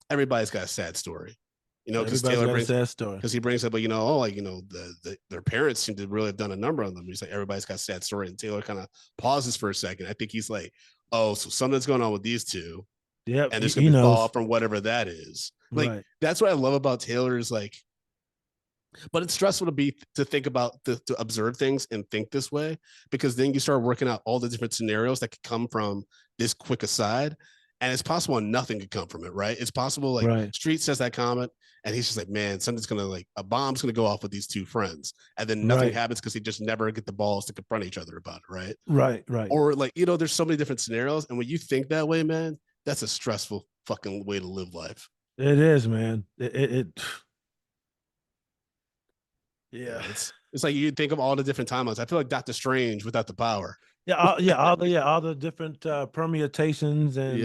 everybody's got a sad story, because Everybody's Taylor got a brings, sad story. because he brings up, their parents seem to really have done a number on them. He's like, everybody's got a sad story. And Taylor kind of pauses for a second. I think he's like, oh, so something's going on with these two. Yep, And there's going he to be knows. fallout from whatever that is. Like, Right. that's what I love about Taylor is like, but it's stressful to think about to observe things and think this way, because then you start working out all the different scenarios that could come from this quick aside, and it's possible nothing could come from it, right? It's possible like Right. Street says that comment and he's just like, man, something's gonna like a bomb's gonna go off with these two friends, and then nothing Right. happens because they just never get the balls to confront each other about it, right? Right. Right. Or like there's so many different scenarios, and when you think that way, man, that's a stressful fucking way to live life. It is, man. Yeah. Yeah, it's like you think of all the different timelines. I feel like Doctor Strange without the power. All the different permutations and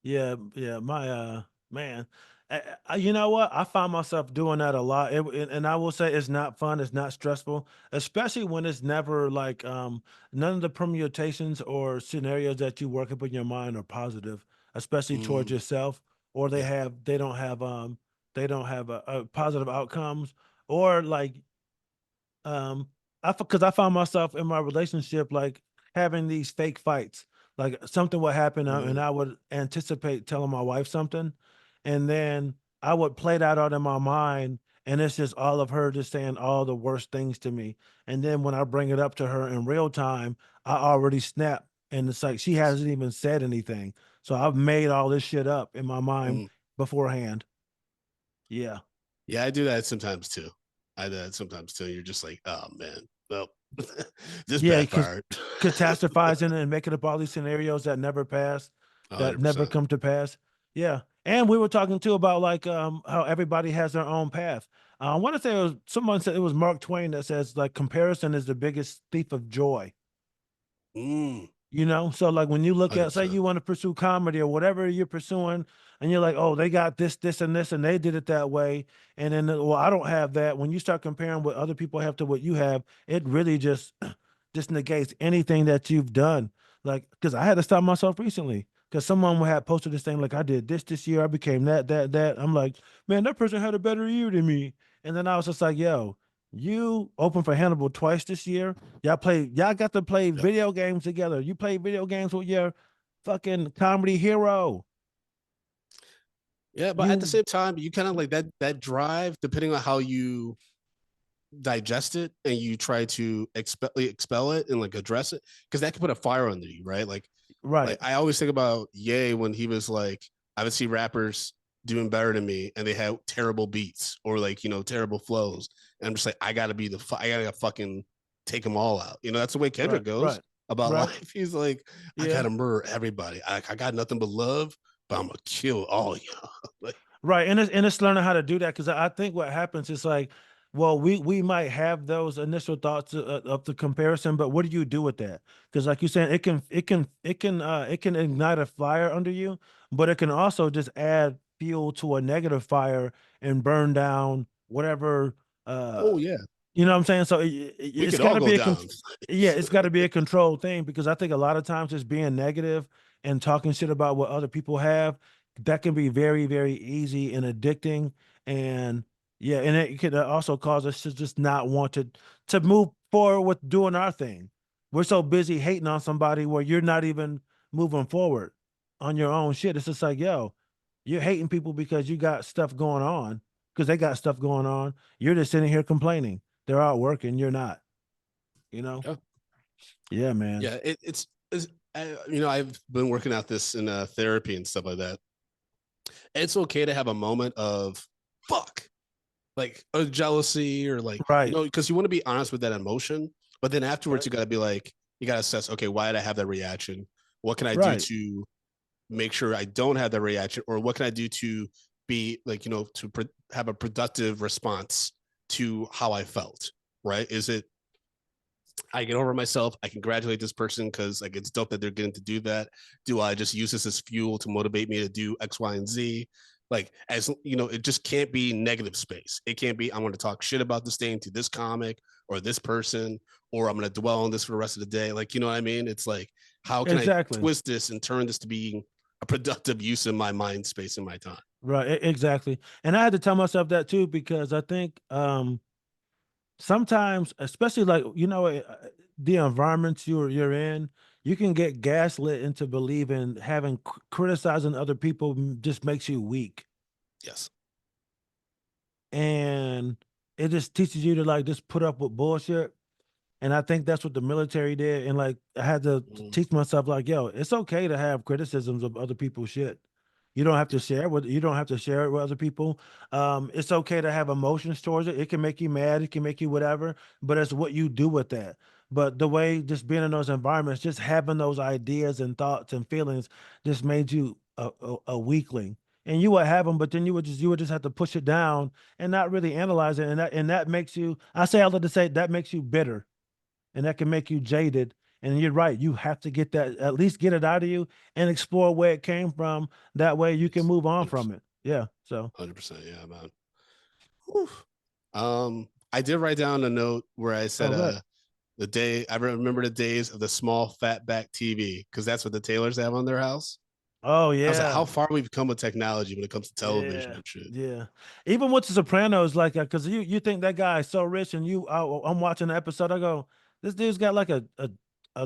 Yeah. yeah, my man. You know what? I find myself doing that a lot. And I will say it's not fun, it's not stressful, especially when it's never like none of the permutations or scenarios that you work up in your mind are positive, especially towards Mm, yourself, or yeah. they don't have a positive outcomes, or like because I found myself in my relationship like having these fake fights. Like something would happen and Mm, I would anticipate telling my wife something, and then I would play that out in my mind, and it's just all of her just saying all the worst things to me. And then when I bring it up to her in real time, I already snap, and it's like she hasn't even said anything. So I've made all this shit up in my mind mm. beforehand. Yeah. Yeah, I do that sometimes too. I do that sometimes too. You're just like, oh man, well, this Yeah, because backfired. catastrophizing and making up all these scenarios that never pass, that never 100%. come to pass. Yeah. And we were talking too about like how everybody has their own path. I want to say it was someone said it was Mark Twain that says like comparison is the biggest thief of joy. Mm, You know, so like when you look at, say 100%. you want to pursue comedy or whatever you're pursuing, and you're like, oh, they got this, and this, and they did it that way. And then, well, I don't have that. When you start comparing what other people have to what you have, it really just just negates anything that you've done. Like, because I had to stop myself recently because someone had posted this thing like I did this year, I became that. I'm like, man, that person had a better year than me. And then I was just like, yo, you opened for Hannibal twice this year. Y'all got to play Yep. video games together. You play video games with your fucking comedy hero. Yeah, but at the You same time, you kind of like that drive, depending on how you digest it and you try to expel it and like address it, because that can put a fire under you, right? Like Right. I always think about Ye when he was like, I would see rappers doing better than me and they had terrible beats or like, you know, terrible flows. And I'm just like, I gotta be I gotta fucking take them all out. You know, that's the way Kendrick Right. goes Right. about Right. life. He's like, I Yeah. gotta murder everybody. I got nothing but love, but I'm gonna kill all of y'all. Like, Right, and it's learning how to do that because I think what happens is like, well, we might have those initial thoughts of the comparison, but what do you do with that? Because like you're saying, it can ignite a fire under you, but it can also just add fuel to a negative fire and burn down whatever. Uh, oh yeah, you know what I'm saying? So we it's could got all to go be down. yeah, it's got to be a controlled thing because I think a lot of times just being negative and talking shit about what other people have, that can be very, very easy and addicting. And yeah, and it could also cause us to just not want to move forward with doing our thing. We're so busy hating on somebody where you're not even moving forward on your own shit. It's just like, yo, you're hating people because you got stuff going on, because they got stuff going on. You're just sitting here complaining. They're out working, you're not, you know? Yeah, Yeah, man. yeah. It's you know, I've been working out this in therapy and stuff like that. It's okay to have a moment of fuck, like a jealousy or like, you Right. know, because you want to be honest with that emotion, but then Right. afterwards you got to be like, you got to assess, okay, why did I have that reaction? What can I do Right. to make sure I don't have that reaction, or what can I do to be like, you know, to have a productive response to how I felt? Right? Is it I get over myself. I congratulate this person because like it's dope that they're getting to do that. Do I just use this as fuel to motivate me to do X, Y, and Z? Like, as you know, it just can't be negative space. It can't be I'm going to talk shit about this thing to this comic or this person, or I'm going to dwell on this for the rest of the day. Like, you know what I mean? It's like, how can I Exactly. twist this and turn this to being a productive use of my mind space and my time? Right. Exactly. And I had to tell myself that too, because I think sometimes, especially like, the environments you're in, you can get gaslit into believing having criticizing other people just makes you weak. Yes. And it just teaches you to like just put up with bullshit. And I think that's what the military did. And like I had to Mm, teach myself, like, yo, it's okay to have criticisms of other people's shit. You don't have to share it with other people. It's okay to have emotions towards it. It can make you mad, it can make you whatever, but it's what you do with that. But the way just being in those environments, just having those ideas and thoughts and feelings just made you a weakling. And you would have them, but then you would just have to push it down and not really analyze it. And that makes you, I like to say that makes you bitter, and that can make you jaded. And you're right. You have to get that, at least get it out of you and explore where it came from. That way you can yes. move on 100%. from it. Yeah. So, 100%. Yeah, man. Whew. I did write down a note where I said, oh, good. the day I remember the days of the small fat back TV because that's what the Taylors have on their house. Oh, I was like, how yeah. far we've come with technology when it comes to television Yeah. and shit. Yeah. Even with the Sopranos, like, because you think that guy is so rich, and I'm watching the episode, I go, this dude's got like a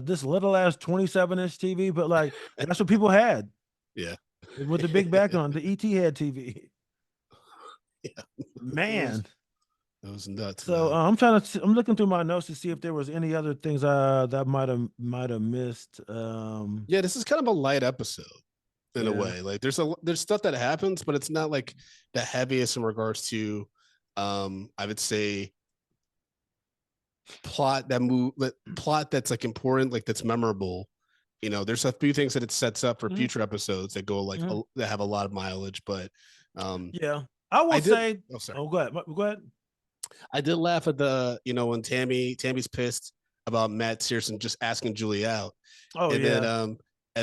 this little ass 27-inch TV, but like, that's what people had Yeah. with the big background, the ET had TV. Yeah. It was Man. it was nuts, So man. I'm looking through my notes to see if there was any other things that might have missed. Yeah, this is kind of a light episode in a Yeah. way. Like there's stuff that happens, but it's not like the heaviest in regards to I would say plot that's like important, like that's memorable. You know, there's a few things that it sets up for Mhm, future episodes that go like mhm. that have a lot of mileage, but um Yeah. I will I did say, oh sorry. oh, go ahead. Go ahead. I did laugh at the, you know, when Tammy's pissed about Matt Searson just asking Julie out. Oh, And yeah.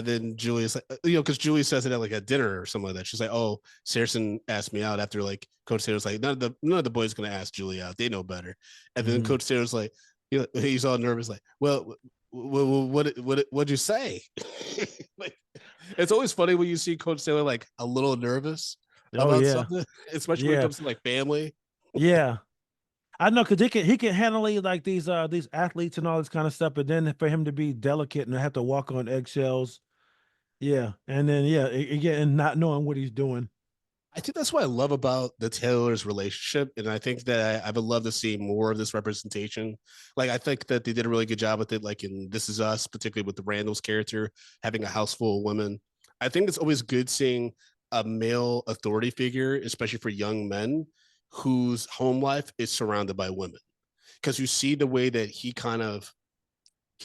then Julie's like, you know, because Julie says it at like a dinner or something like that. She's like, "Oh, Searson asked me out," after like Coach Taylor's like, none of the boys gonna ask Julie out. They know better. And then Mhm. Coach Taylor's like, you know, he's all nervous, like, "Well, what'd you say?" Like, it's always funny when you see Coach Taylor like a little nervous Oh, about yeah. something, especially when it Yeah. comes to like family. Yeah. I know, because he can handle like these athletes and all this kind of stuff, but then for him to be delicate and have to walk on eggshells, yeah, and then yeah, again, and not knowing what he's doing. I think that's what I love about the Taylor's relationship, and I think that I would love to see more of this representation. Like, I think that they did a really good job with it, like in This Is Us, particularly with the Randall's character having a house full of women. I think it's always good seeing a male authority figure, especially for young men, whose home life is surrounded by women, because you see the way that he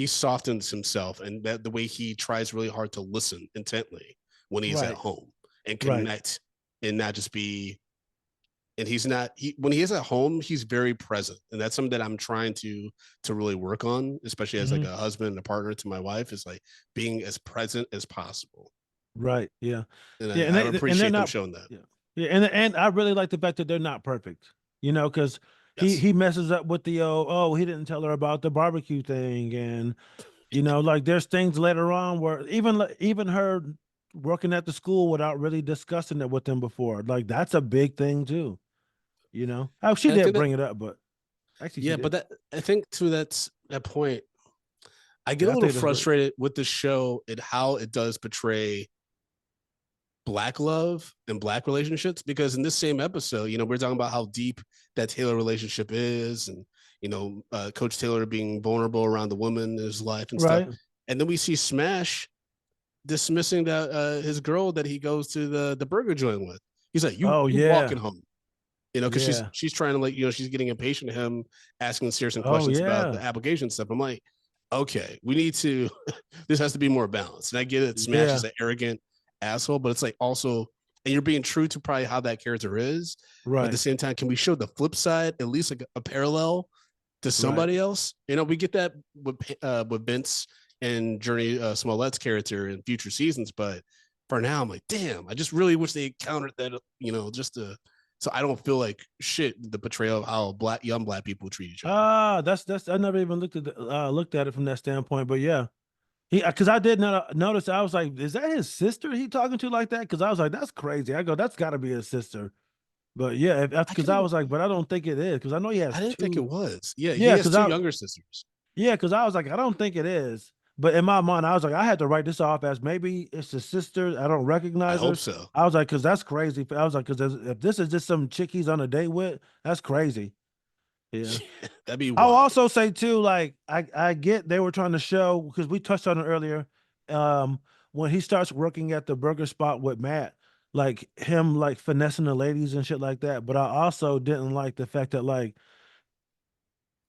softens himself, and that the way he tries really hard to listen intently when he's at Right. home and Right. connect and not just be. And he's not when he is at home, he's very present, and that's something that I'm trying to really work on, especially as like Mhm. a husband and a partner to my wife, is like being as present as possible. Right. Yeah. And Yeah. I And they're appreciate them not. showing that. Yeah. Yeah. And I really like the fact that they're not perfect. Because Yes. he messes up with the oh, he didn't tell her about the barbecue thing, and like there's things later on where even her working at the school without really discussing it with him before, like that's a big thing too. Oh, she And I did think that bring it up, but actually she yeah, but did. that I think to that point, I get a Yeah, I little think that's great. frustrated with the show and how it does portray black love and black relationships, because in this same episode, we're talking about how deep that Taylor relationship is, and Coach Taylor being vulnerable around the woman in his life and stuff. Right. And then we see Smash dismissing that his girl that he goes to the burger joint with. He's like, you Oh you yeah. walking home. Because Yeah. she's trying to, like, she's getting impatient of him asking serious Oh questions about the yeah. application stuff. I'm like, okay, we need to this has to be more balanced. And I get it, Smash is Yeah. an arrogant asshole, but it's like also, and you're being true to probably how that character is, but at the Right. same time, can we show the flip side, at least like a parallel to Right. somebody else? We get that with Vince and Journey Smollett's character in future seasons, but for now, I'm like, damn, I just really wish they countered that, just to, so I don't feel like shit the portrayal of how young black people treat each other. That's I never even looked at it from that standpoint, but yeah. Because I did not notice. I was like, is that his sister he talking to like that? Because I was like, that's crazy. I go, that's got to be his sister. But yeah, I because I can was like, but I don't think it is, because I know he I has didn't think it two. was. Yeah, he Yeah, has two younger sisters. because I was like, I don't think it is. But in my mind, I was like, I had to write this off as maybe it's his sister. I don't I recognize her. hope so. I was like, because that's crazy. I was like, because if this is just some chick he's on a date with, that's crazy. Yeah. That'd be I'll wild. also say too, like I get they were trying to show, because we touched on it earlier. Um, when he starts working at the burger spot with Matt, like him like finessing the ladies and shit like that. But I also didn't like the fact that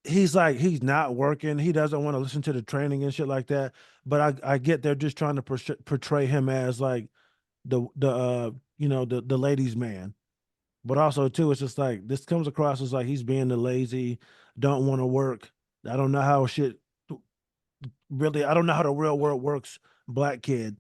he's not working. He doesn't want to listen to the training and shit like that. But I get they're just trying to portray him as like the ladies' man. But also too, it's just like this comes across as like he's being the lazy, don't want to work. I don't know how shit really. I don't know how the real world works. Black kid,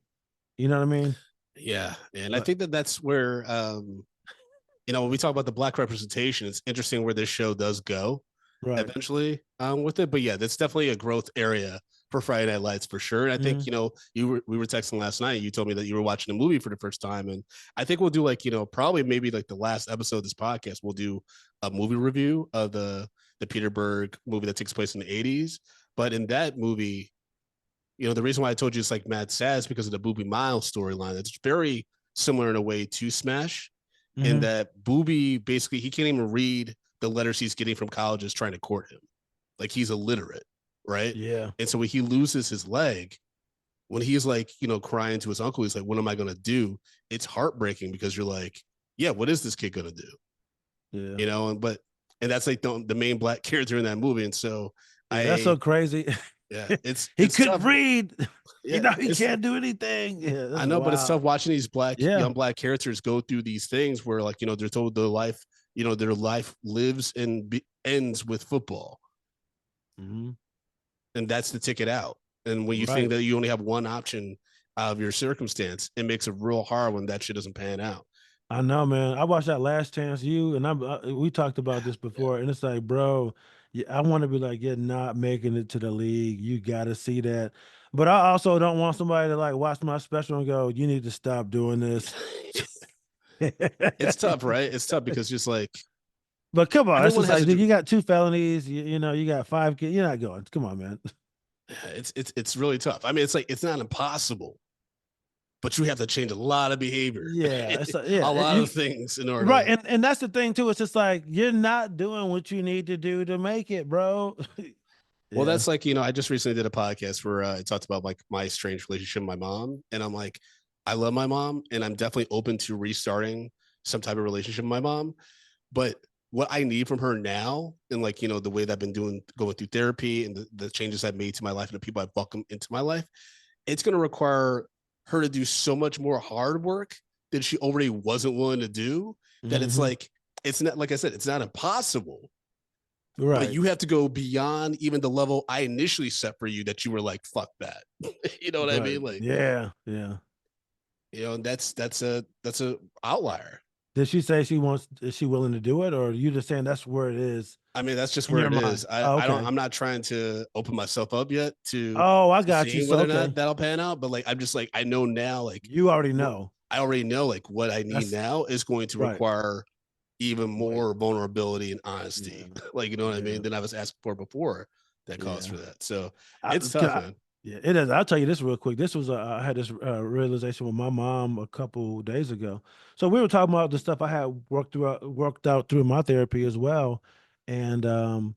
you know what I mean? Yeah, and I But think that that's where when we talk about the black representation, it's interesting where this show does go right. eventually with it. But yeah, that's definitely a growth area for Friday Night Lights for sure. And I think Mhm. we were texting last night. You told me that you were watching a movie for the first time, and I think we'll do like probably maybe like the last episode of this podcast. We'll do a movie review of the Peter Berg movie that takes place in the '80s. But in that movie, the reason why I told you it's like mad sad is because of the Booby Miles storyline. It's very similar in a way to Smash, in Mhm. that Booby basically he can't even read the letters he's getting from colleges trying to court him. Like, he's illiterate, right? Yeah. And so when he loses his leg, when he's like, crying to his uncle, he's like, what am I gonna do? It's heartbreaking, because you're like, yeah, what is this kid gonna do? Yeah. And that's like the main black character in that movie. And so Yeah. That's so I crazy. yeah, He it's couldn't tough. read. Yeah, He it's can't do anything. Yeah, I that's know, but it's wild. tough watching these Yeah. young black characters go through these things where, like, they're told their life lives and ends with football, Mhm. and that's the ticket out. And when you think Right. that you only have one option out of your circumstance, it makes it real hard when that shit doesn't pan out. I know, man. I watched that Last Chance U, and we talked about this Yeah. before, and it's like, bro, yeah, I want to be like, you're not making it to the league. You got to see that. But I also don't want somebody to like watch my special and go, you need to stop doing this. It's tough, right? It's tough because just like But come on, it's everyone just has like, a dude, you got two felonies. You got 5 kids. You're not going. Come on, man. it's really tough. I mean, it's like it's not impossible, but you have to change a lot of behavior. Yeah, it's a lot of things in order. Right, and that's the thing too. It's just like you're not doing what you need to do to make it, bro. Well, that's like, I just recently did a podcast where I talked about like my strange relationship with my mom. And I'm like, I love my mom and I'm definitely open to restarting some type of relationship with my mom. But what I need from her now, and like, the way that I've been going through therapy and the changes I've made to my life and the people I've welcomed into my life, it's going to require her to do so much more hard work that she already wasn't willing to do. That it's like, it's not, like I said, it's not impossible. Right. But you have to go beyond even the level I initially set for you that you were like, fuck that. You know what I mean? Like, yeah. and that's a outlier. Did she say is she willing to do it, or are you just saying that's where it is? I mean, that's just where it is. Okay. I'm not trying to open myself up yet to I got you. whether or not that'll pan out. But like, I'm just like, I know now, like you already know. I already know like what I need now is going to require even more vulnerability and honesty. Like, you know what I mean? Than I was asking for before that calls for that. So it's tough, man. Yeah, it is. I'll tell you this real quick. This was I had this realization with my mom a couple days ago. So we were talking about the stuff I had worked out through my therapy as well, and I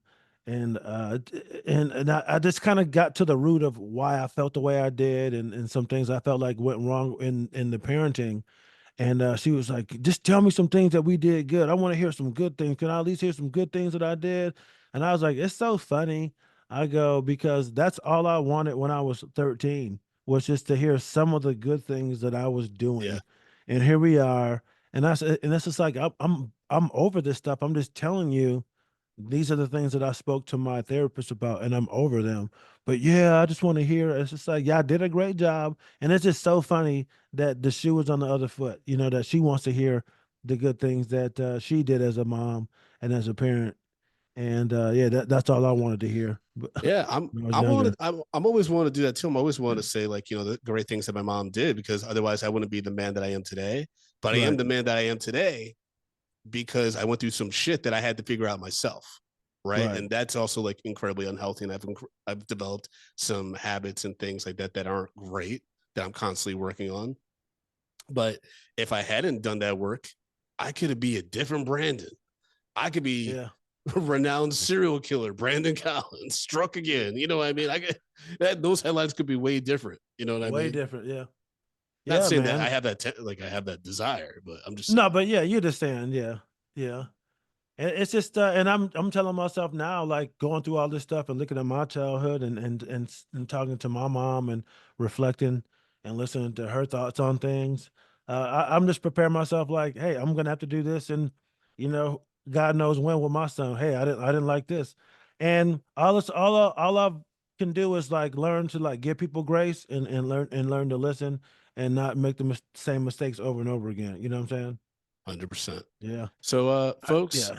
just kind of got to the root of why I felt the way I did, and some things I felt like went wrong in the parenting. And she was like, just tell me some things that we did good. I want to hear some good things. Can I at least hear some good things that I did? And I was like, it's so funny. I go, because that's all I wanted when I was 13, was just to hear some of the good things that I was doing. Yeah. And here we are. And that's just like, I'm over this stuff. I'm just telling you, these are the things that I spoke to my therapist about, and I'm over them. But yeah, I just want to hear. It's just like, yeah, I did a great job. And it's just so funny that the shoe was on the other foot, that she wants to hear the good things that she did as a mom and as a parent. And yeah, that's all I wanted to hear. Yeah, I'm always wanting to do that too. I'm always wanting to say like, the great things that my mom did, because otherwise I wouldn't be the man that I am today. But I am the man that I am today because I went through some shit that I had to figure out myself. Right. And that's also like incredibly unhealthy. And I've developed some habits and things like that aren't great, that I'm constantly working on. But if I hadn't done that work, I could be a different Brandon. I could be renowned serial killer Brandon Collins struck again. You know what I mean? Those headlines could be way different. You know what I mean? Way different. Yeah. Not saying that I have I have that desire, but I'm just no, but yeah, you understand. Yeah. And it's just and I'm telling myself now, like going through all this stuff and looking at my childhood and talking to my mom and reflecting and listening to her thoughts on things. I'm just preparing myself like, hey, I'm gonna have to do this, and God knows when with my son. Hey, I didn't like this, and all I can do is like learn to like give people grace and learn to listen and not make the same mistakes over and over again. You know what I'm saying? 100%. Yeah. So, folks,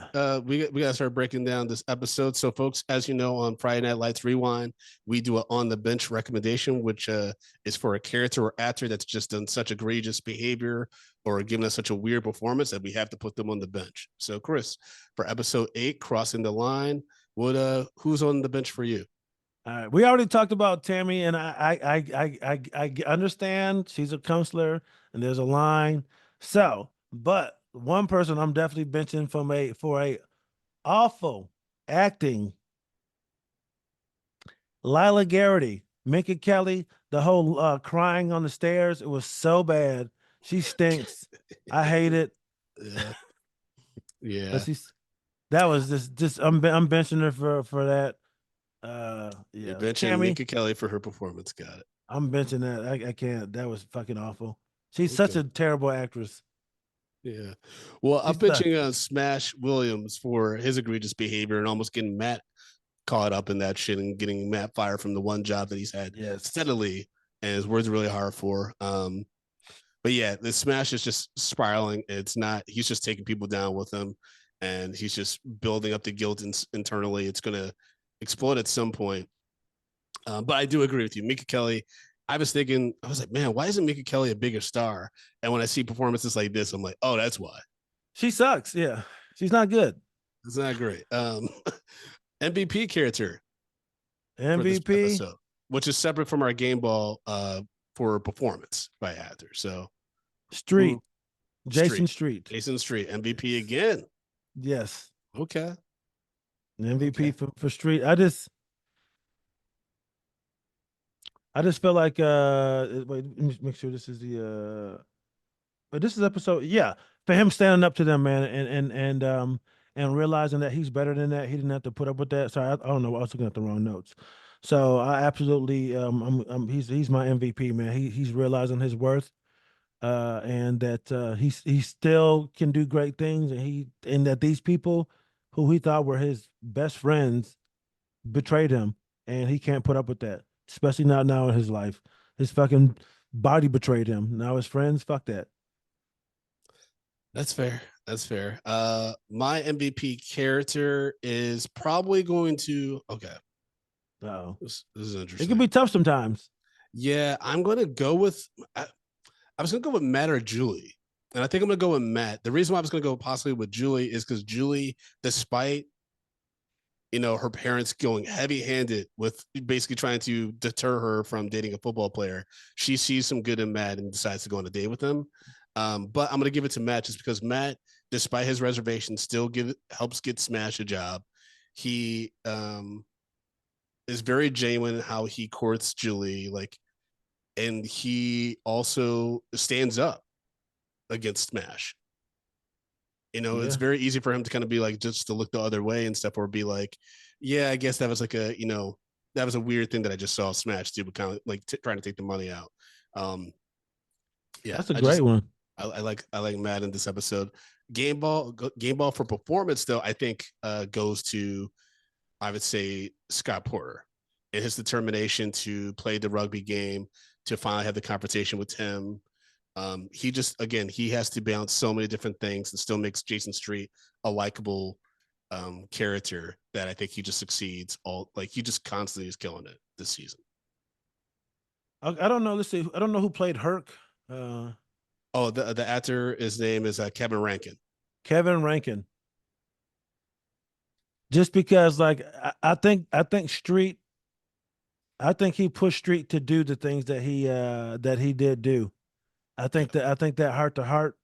we got to start breaking down this episode. So, folks, as you know, on Friday Night Lights Rewind, we do an on the bench recommendation, which is for a character or actor that's just done such egregious behavior or given us such a weird performance that we have to put them on the bench. So, Chris, for episode 8, Crossing the Line, who's on the bench for you? All right, we already talked about Tami, and I understand she's a counselor, and there's a line. So, but one person I'm definitely benching for a awful acting, Lila Garrity, Minka Kelly, the whole crying on the stairs. It was so bad. She stinks. I hate it. Yeah. That was just I'm benching her for that. You're benching Minka Kelly for her performance. Got it. I'm benching that. I can't. That was fucking awful. She's such a terrible actress. Yeah. Well, I'm benching Smash Williams for his egregious behavior and almost getting Matt caught up in that shit and getting Matt fired from the one job that he's had steadily, and his words really hard for. But yeah, the Smash is just spiraling. He's just taking people down with him, and he's just building up the guilt internally. It's going to explode at some point. But I do agree with you. Minka Kelly, I was like, man, why isn't Minka Kelly a bigger star? And when I see performances like this, I'm like, oh, that's why. She sucks. Yeah. She's not good. It's not great. MVP character. MVP, episode, which is separate from our game ball for performance by actor. So Street, Jason Street. Jason Street, MVP again. Yes. Okay. MVP for Street. I just feel like wait, let me make sure this is the but this is episode, yeah, for him standing up to them, man, and realizing that he's better than that. He didn't have to put up with that. Sorry, I don't know. I was looking at the wrong notes. So I absolutely he's my MVP, man. He's realizing his worth, and that he still can do great things, and that these people who he thought were his best friends betrayed him, and he can't put up with that, especially not now in his life. His fucking body betrayed him. Now his friends, fuck that. That's fair. That's fair. My MVP character is probably going to. Okay. Oh, This is interesting. it can be tough sometimes. Yeah, I'm gonna go with. I was gonna go with Matt or Julie, and I think I'm gonna go with Matt. The reason why I was gonna go possibly with Julie is because Julie, despite her parents going heavy-handed with basically trying to deter her from dating a football player, she sees some good in Matt and decides to go on a date with him. But I'm gonna give it to Matt just because Matt, despite his reservations, still helps get Smash a job. He is very genuine in how he courts Julie, and he also stands up against Smash. It's Yeah. very easy for him to kind of be like, just to look the other way and stuff, or be like, yeah, I guess that was like that was a weird thing that I just saw Smash do, but kind of like trying to take the money out. Yeah, That's a great one. I like Matt in this episode. Game ball for performance though, I think goes to, I would say, Scott Porter and his determination to play the rugby game, to finally have the confrontation with him. He just, again, he has to balance so many different things and still makes Jason Street a likable character that I think he just succeeds. He just constantly is killing it this season. I don't know. Let's see. I don't know who played Herc. The actor, his name is Kevin Rankin. Kevin Rankin. Just because, I think Street. I think he pushed Street to do the things that he did do. I think that heart to heart,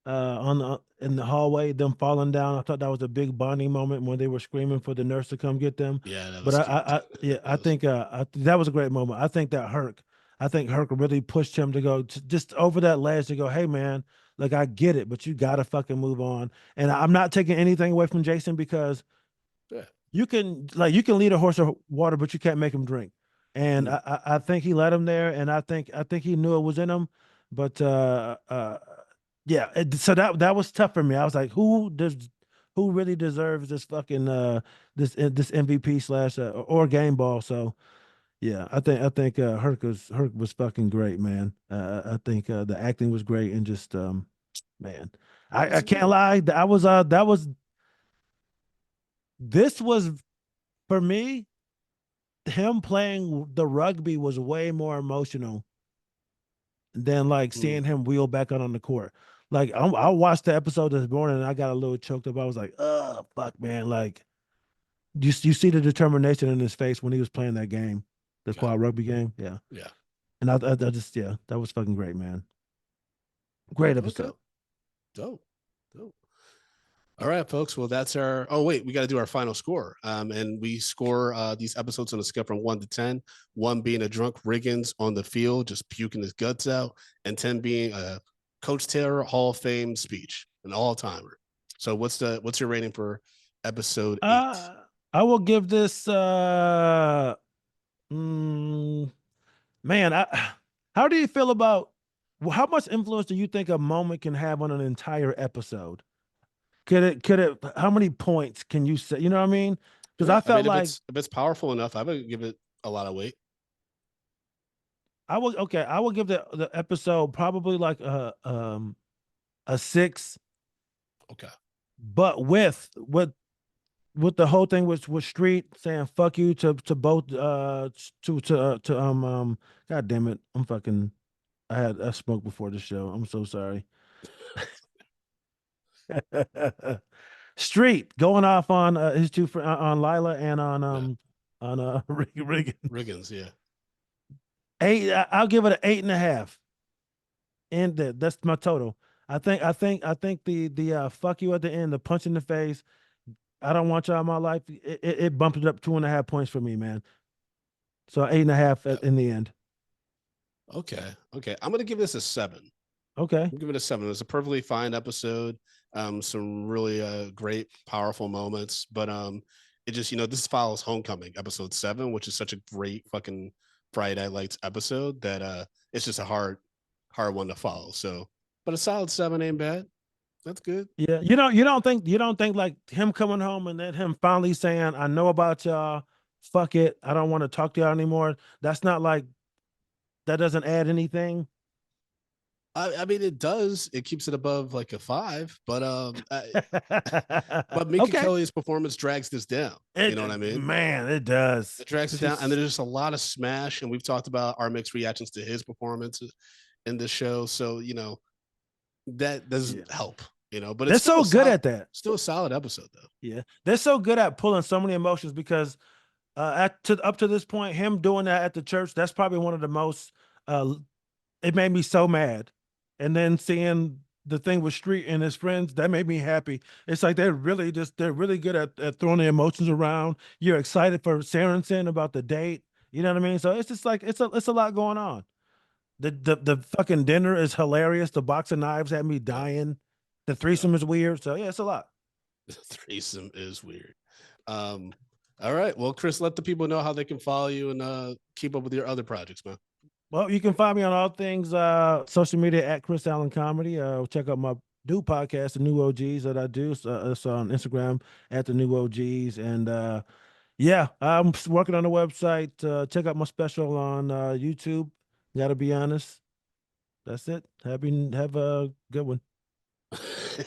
on in the hallway, them falling down. I thought that was a big bonding moment when they were screaming for the nurse to come get them. Yeah, that But was I think that was a great moment. I think Herc really pushed him to go just over that ledge to go, hey man, I get it, but you gotta fucking move on. And I'm not taking anything away from Jason because yeah. you can lead a horse to water, but you can't make him drink. And I think he let him there, and I think he knew it was in him. But yeah, so that was tough for me. I was like, who really deserves this fucking this MVP slash or game ball? So yeah, I think Herc was fucking great, man. I think the acting was great, and just man, I can't lie. This was, for me, him playing the rugby was way more emotional than seeing him wheel back out on the court. I watched the episode this morning and I got a little choked up. I was like, oh fuck, man. You see the determination in his face when he was playing that game, the quad rugby game. Yeah. Yeah. And I just, yeah, that was fucking great, man. Great episode. Okay. Dope. All right, folks. Well, that's our. Oh, wait, we got to do our final score. And we score these episodes on a scale from 1 to 10. 1 being a drunk Riggins on the field, just puking his guts out, and 10 being a Coach Taylor Hall of Fame speech, an all timer. So, what's your rating for episode 8? I will give this. Man, how do you feel about? How much influence do you think a moment can have on an entire episode? Could it how many points can you say? You know what I mean? Because I felt if it's powerful enough, I would give it a lot of weight. I will give the episode probably a 6. Okay. But with the whole thing with Street saying fuck you to both god damn it, I smoked before the show. I'm so sorry. Street going off on his two on Lila and on Riggins. Riggins, yeah. I'll give it an 8.5. And that's my total. I think the fuck you at the end, the punch in the face. I don't want y'all in my life. It bumped it up 2.5 points for me, man. So 8.5 Yep. in the end. Okay. Okay. I'm gonna give this a 7. Okay. I'll give it a 7. It was a perfectly fine episode. Some really great, powerful moments. But it just, this follows Homecoming, episode 7, which is such a great fucking Friday Night Lights episode that it's just a hard one to follow. So, but a solid 7 ain't bad. That's good. Yeah. You don't think like him coming home and then him finally saying, I know about y'all. Fuck it. I don't want to talk to y'all anymore. That's not like that doesn't add anything. I mean, it does. It keeps it above like a 5, but Minka Okay. Kelly's performance drags this down. You know what I mean? Man, it does. It drags it down, and there's just a lot of smash. And we've talked about our mixed reactions to his performances in this show, so that doesn't help. But they're it's still so good at that. Still a solid episode, though. Yeah, they're so good at pulling so many emotions because up to this point, him doing that at the church, that's probably one of the most. It made me so mad, and then seeing the thing with Street and his friends, that made me happy. It's like they're really good at throwing the emotions around. You're excited for Sorensen about the date. You know what I mean? So it's just like it's a lot going on. The fucking dinner is hilarious. The box of knives had me dying. The threesome is weird. So yeah, it's a lot. The threesome is weird. All right. Well, Chris, let the people know how they can follow you and keep up with your other projects, man. Well, you can find me on all things social media at Chris Allen Comedy. Check out my new podcast, The New OGs, that I do. So it's on Instagram at The New OGs. And yeah, I'm working on the website. Check out my special on YouTube. Gotta be honest. That's it. Have a good one.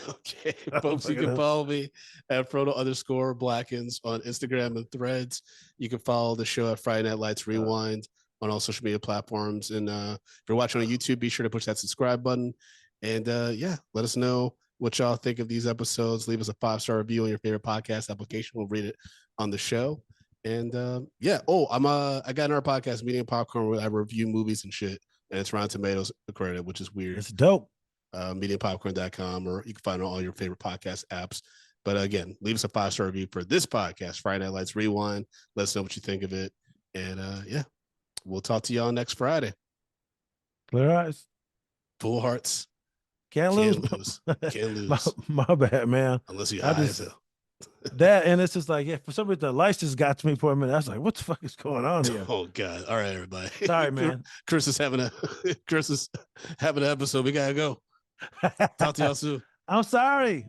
Okay, folks, you can follow me at Frodo_Blackens on Instagram and Threads. You can follow the show at Friday Night Lights Rewind on all social media platforms. And if you're watching on YouTube, be sure to push that subscribe button. And yeah, let us know what y'all think of these episodes. Leave us a 5-star review on your favorite podcast application. We'll read it on the show. And yeah, I got another podcast, Meeting Popcorn, where I review movies and shit, and it's Rotten Tomatoes accredited, which is weird. It's dope. Mediapopcorn.com, or you can find it on all your favorite podcast apps. But again, leave us a 5-star review for this podcast, Friday Night Lights Rewind. Let us know what you think of it. And yeah, we'll talk to y'all next Friday. Clear eyes. Full hearts. Can't lose. Can't lose. My bad, man. Unless you're high as hell. That, and it's just like, yeah, for some reason the lights just got to me for a minute. I was like, what the fuck is going on here? Oh God. All right, everybody. Sorry, man. Chris is having an episode. We gotta go. Talk to y'all soon. I'm sorry.